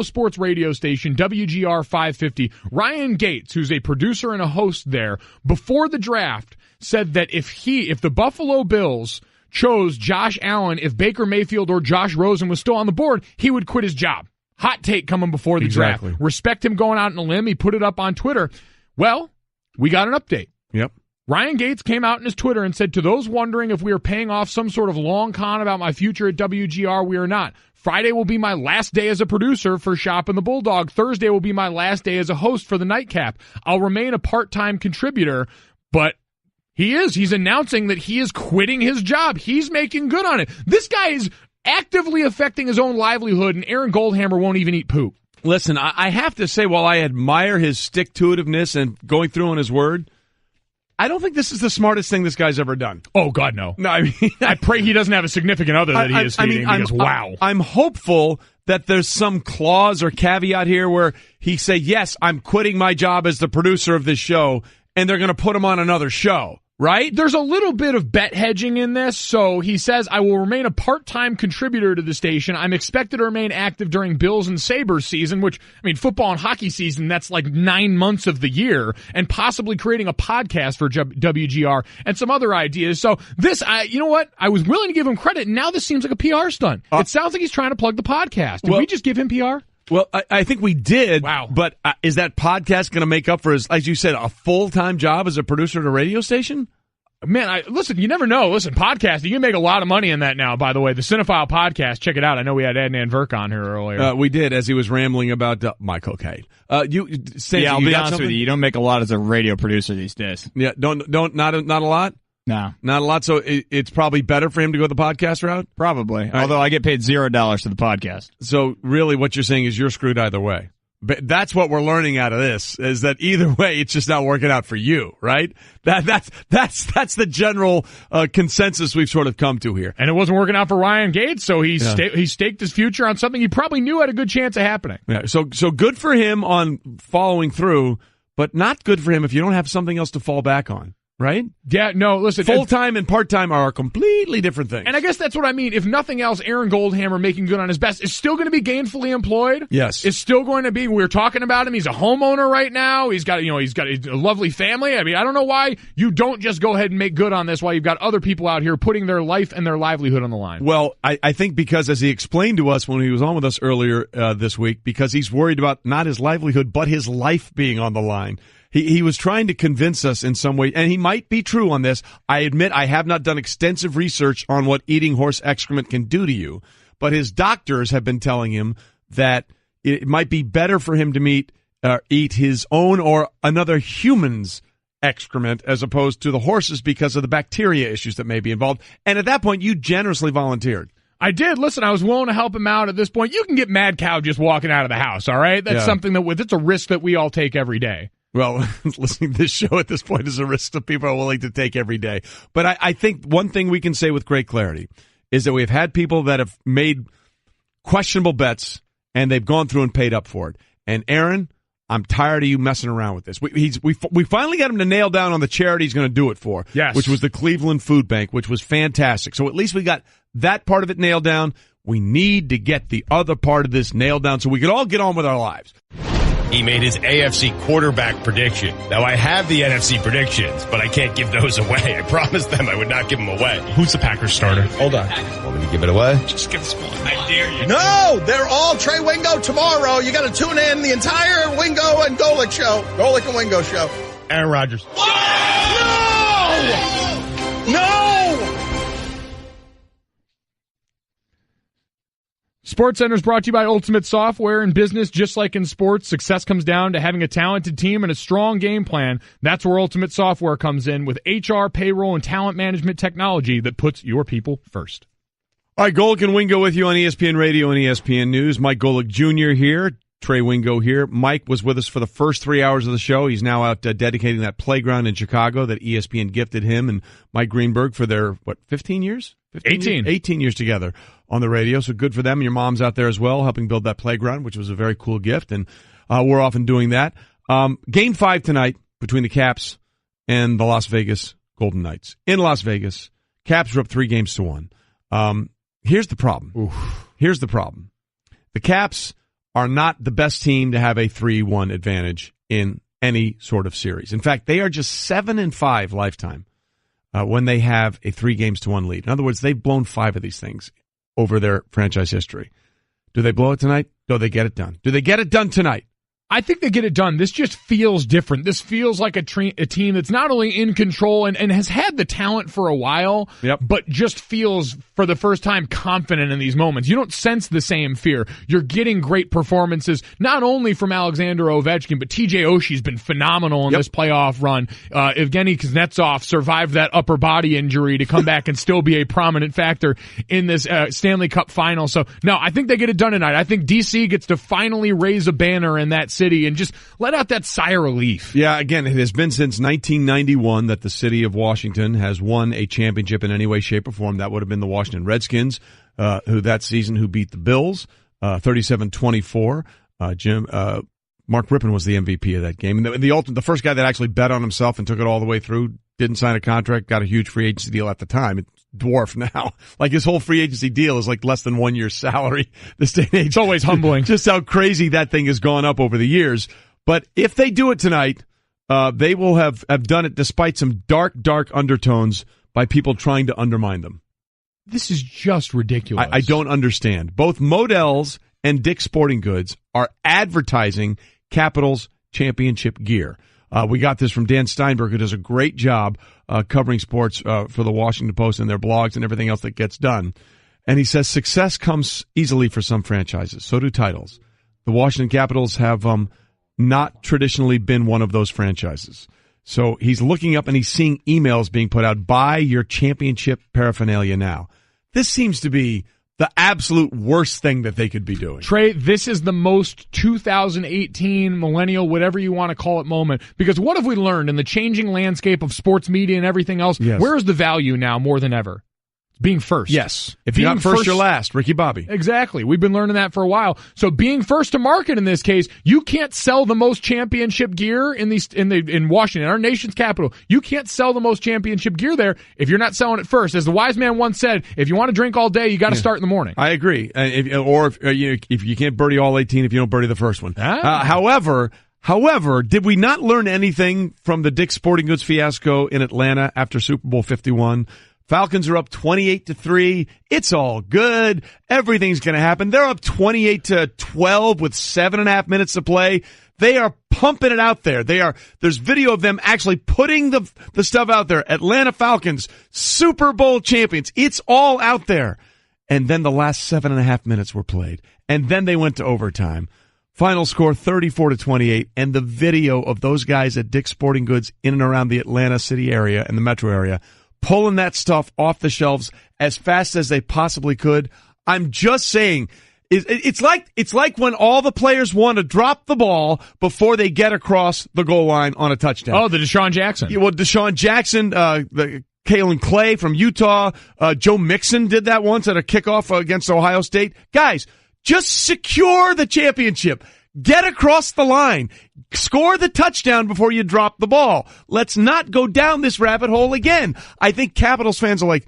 sports radio station, WGR 550, Ryan Gates, who's a producer and a host there, before the draft, said that if the Buffalo Bills chose Josh Allen, if Baker Mayfield or Josh Rosen was still on the board, he would quit his job. Hot take coming before the draft. Respect him going out on a limb. He put it up on Twitter. Well, we got an update. Yep. Ryan Gates came out in his Twitter and said, to those wondering if we are paying off some sort of long con about my future at WGR, we are not. Friday will be my last day as a producer for Shop and the Bulldog. Thursday will be my last day as a host for the Nightcap. I'll remain a part-time contributor, but He is. He's announcing that he is quitting his job. He's making good on it. This guy is actively affecting his own livelihood, and Aaron Goldhammer won't even eat poop. Listen, I have to say, while I admire his stick-to-itiveness and going through on his word, I don't think this is the smartest thing this guy's ever done. Oh, God, no. No, I mean, I pray he doesn't have a significant other that he is feeding because, wow. I'm hopeful that there's some clause or caveat here where he say, yes, I'm quitting my job as the producer of this show, and they're going to put him on another show. Right? There's a little bit of bet hedging in this. So he says, I will remain a part-time contributor to the station. I'm expected to remain active during Bills and Sabres season, which, I mean, football and hockey season, that's like 9 months of the year, and possibly creating a podcast for WGR and some other ideas. So this, you know what? I was willing to give him credit. And now this seems like a PR stunt. It sounds like he's trying to plug the podcast. Did we just give him PR? Well, I think we did. Wow. But is that podcast going to make up for his, as you said, a full-time job as a producer at a radio station? Man, listen, you never know. Listen, podcasting, you can make a lot of money in that now, by the way. The Cinephile podcast, check it out. I know we had Adnan Verk on here earlier. We did, as he was rambling about my cocaine. I'll be honest with you. You don't make a lot as a radio producer these days. Yeah, not a lot? No. Not a lot, so it's probably better for him to go the podcast route? Probably, although I get paid $0 to the podcast. So really what you're saying is you're screwed either way. But that's what we're learning out of this, is that either way, it's just not working out for you, right? That's the general consensus we've sort of come to here. And it wasn't working out for Ryan Gates, so he staked his future on something he probably knew had a good chance of happening. Yeah, so good for him on following through, but not good for him if you don't have something else to fall back on. Right? Yeah, no, listen. Full-time and part-time are completely different things. And I guess that's what I mean. If nothing else, Aaron Goldhammer making good on his best is still going to be gainfully employed. Yes. It's still going to be, we're talking about him. He's a homeowner right now. He's got a lovely family. I mean, I don't know why you don't just go ahead and make good on this while you've got other people out here putting their life and their livelihood on the line. Well, I think because, as he explained to us when he was on with us earlier this week, because he's worried about not his livelihood, but his life being on the line. He was trying to convince us in some way, and he might be true on this. I admit I have not done extensive research on what eating horse excrement can do to you, but his doctors have been telling him that it might be better for him to eat his own or another human's excrement as opposed to the horse's because of the bacteria issues that may be involved. And at that point, you generously volunteered. I did. Listen, I was willing to help him out at this point. You can get mad cow just walking out of the house, all right? That's something it's a risk that we all take every day. Well, listening to this show at this point is a risk that people are willing to take every day. But I think one thing we can say with great clarity is that we've had people that have made questionable bets, and they've gone through and paid up for it. And Aaron, I'm tired of you messing around with this. We finally got him to nail down on the charity he's going to do it for, yes, which was the Cleveland Food Bank, which was fantastic. So at least we got that part of it nailed down. We need to get the other part of this nailed down so we can all get on with our lives. He made his AFC quarterback prediction. Now, I have the NFC predictions, but I can't give those away. I promised them I would not give them away. Who's the Packers starter? Hold on. Want me to give it away? Just give us one. I dare you. No, they're all Trey Wingo tomorrow. You got to tune in the entire Wingo and Golic show. Golic and Wingo show. Aaron Rodgers. No! SportsCenter is brought to you by Ultimate Software. In business, just like in sports, success comes down to having a talented team and a strong game plan. That's where Ultimate Software comes in with HR, payroll, and talent management technology that puts your people first. All right, Golic and Wingo with you on ESPN Radio and ESPN News. Mike Golic Jr. here, Trey Wingo here. Mike was with us for the first 3 hours of the show. He's now out dedicating that playground in Chicago that ESPN gifted him and Mike Greenberg for their, 15 years? 18 years together on the radio, so good for them. And your mom's out there as well, helping build that playground, which was a very cool gift, and we're often doing that. Game 5 tonight between the Caps and the Las Vegas Golden Knights. In Las Vegas, Caps are up 3-1. Here's the problem. Here's the problem. The Caps are not the best team to have a 3-1 advantage in any sort of series. In fact, they are just 7-5 lifetime. When they have a 3-1 lead. In other words, they've blown 5 of these things over their franchise history. Do they blow it tonight? Do they get it done? Do they get it done tonight? I think they get it done. This just feels different. This feels like a team that's not only in control and has had the talent for a while, but just feels for the first time confident in these moments. You don't sense the same fear. You're getting great performances, not only from Alexander Ovechkin, but TJ Oshie's been phenomenal in this playoff run. Evgeny Kuznetsov survived that upper body injury to come back and still be a prominent factor in this Stanley Cup Final. So, no, I think they get it done tonight. I think DC gets to finally raise a banner in that city and just let out that sigh of relief. Yeah, again, it has been since 1991 that the city of Washington has won a championship in any way, shape, or form. That would have been the Washington Redskins, who beat the Bills 37-24. Mark Rippon was the MVP of that game. And the first guy that actually bet on himself and took it all the way through, didn't sign a contract, got a huge free agency deal at the time. It's dwarfed now. Like his whole free agency deal is like less than 1 year's salary this day and age. It's always humbling. Just how crazy that thing has gone up over the years. But if they do it tonight, they will have done it despite some dark undertones by people trying to undermine them. This is just ridiculous. I don't understand. Both Modell's and Dick's Sporting Goods are advertising Capitals championship gear. We got this from Dan Steinberg, who does a great job covering sports for the Washington Post and their blogs and everything else that gets done. And he says success comes easily for some franchises. So do titles. The Washington Capitals have not traditionally been one of those franchises. So he's looking up and he's seeing emails being put out, buy your championship paraphernalia now. This seems to be the absolute worst thing that they could be doing. Trey, this is the most 2018 millennial, whatever you want to call it, moment. Because what have we learned in the changing landscape of sports media and everything else? Yes. Where is the value now more than ever? Being first. Yes. If you're not first, you're last. Ricky Bobby. Exactly. We've been learning that for a while. So being first to market in this case, you can't sell the most championship gear in Washington, our nation's capital. You can't sell the most championship gear there if you're not selling it first. As the wise man once said, if you want to drink all day, you got to start in the morning. I agree. If you can't birdie all 18, if you don't birdie the first one. However, did we not learn anything from the Dick's Sporting Goods fiasco in Atlanta after Super Bowl 51? Falcons are up 28-3. It's all good. Everything's going to happen. They're up 28-12 with 7.5 minutes to play. They are pumping it out there. There's video of them actually putting the stuff out there. Atlanta Falcons, Super Bowl champions. It's all out there. And then the last 7.5 minutes were played. And then they went to overtime. Final score 34-28. And the video of those guys at Dick's Sporting Goods in and around the Atlanta city area and the metro area pulling that stuff off the shelves as fast as they possibly could. I'm just saying, it's like when all the players want to drop the ball before they get across the goal line on a touchdown. Oh, the Deshaun Jackson. Yeah, well, Deshaun Jackson, the Kalen Clay from Utah, Joe Mixon did that once at a kickoff against Ohio State. Guys, just secure the championship. Get across the line. Score the touchdown before you drop the ball. Let's not go down this rabbit hole again. I think Capitals fans are like,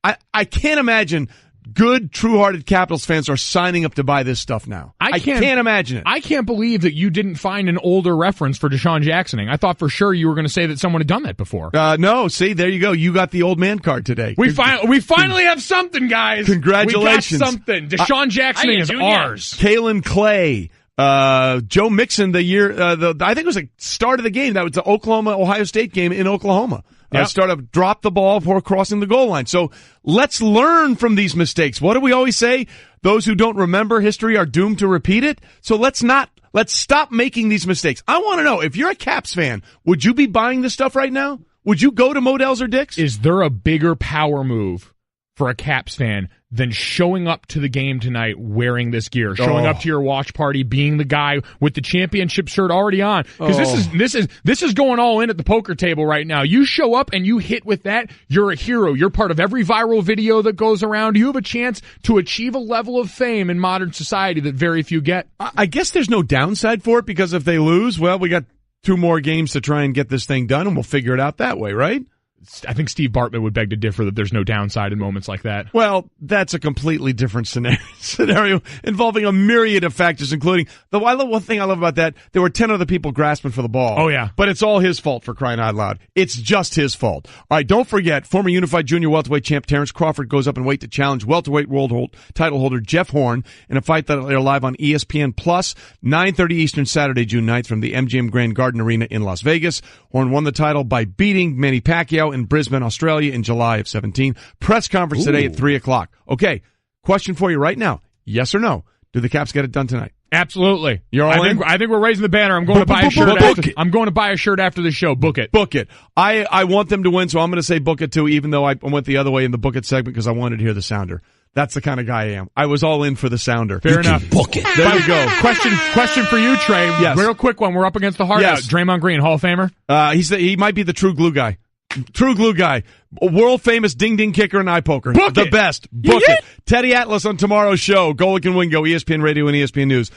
I can't imagine good, true-hearted Capitals fans are signing up to buy this stuff now. I can't imagine it. I can't believe that you didn't find an older reference for Deshaun Jacksoning. I thought for sure you were going to say that someone had done that before. No, see, there you go. You got the old man card today. We finally have something, guys. Congratulations. We got something. Deshaun Jacksoning is ours. Kalen Clay. Joe Mixon, the year, I think it was the start of the game. That was the Ohio State game in Oklahoma. Drop the ball before crossing the goal line. So let's learn from these mistakes. What do we always say? Those who don't remember history are doomed to repeat it. So let's stop making these mistakes. I want to know, if you're a Caps fan, would you be buying this stuff right now? Would you go to Modell's or Dick's? Is there a bigger power move for a Caps fan than showing up to the game tonight wearing this gear, showing up to your watch party, being the guy with the championship shirt already on? Because this is going all in at the poker table right now. You show up and you hit with that, you're a hero. You're part of every viral video that goes around. You have a chance to achieve a level of fame in modern society that very few get. I guess there's no downside for it, because if they lose, well, we got 2 more games to try and get this thing done, and we'll figure it out that way, right? I think Steve Bartman would beg to differ that there's no downside in moments like that. Well, that's a completely different scenario involving a myriad of factors, including one thing I love about that, there were 10 other people grasping for the ball. Oh, yeah. But it's all his fault, for crying out loud. It's just his fault. All right, don't forget, former unified junior welterweight champ Terrence Crawford goes up in weight to challenge welterweight world title holder Jeff Horn in a fight that they're live on ESPN Plus, 9:30 Eastern, Saturday, June 9th from the MGM Grand Garden Arena in Las Vegas. Horn won the title by beating Manny Pacquiao in Brisbane, Australia in July of 17. Press conference today at 3 o'clock. Okay, question for you right now. Yes or no? Do the Caps get it done tonight? Absolutely. You're all in? I think we're raising the banner. I'm going to buy a shirt. I'm going to buy a shirt after the show. Book it. Book it. I want them to win, so I'm going to say book it too, even though I went the other way in the book it segment because I wanted to hear the sounder. That's the kind of guy I am. I was all in for the sounder. Fair enough. Book it. There you go. Question for you, Trey. Yes. Real quick one. We're up against the hard out. Draymond Green, Hall of Famer? He might be the true glue guy. True glue guy. A world famous ding ding kicker and eye poker. Book the it. best. Book it. Teddy Atlas on tomorrow's show. Golic and Wingo, ESPN Radio and ESPN News.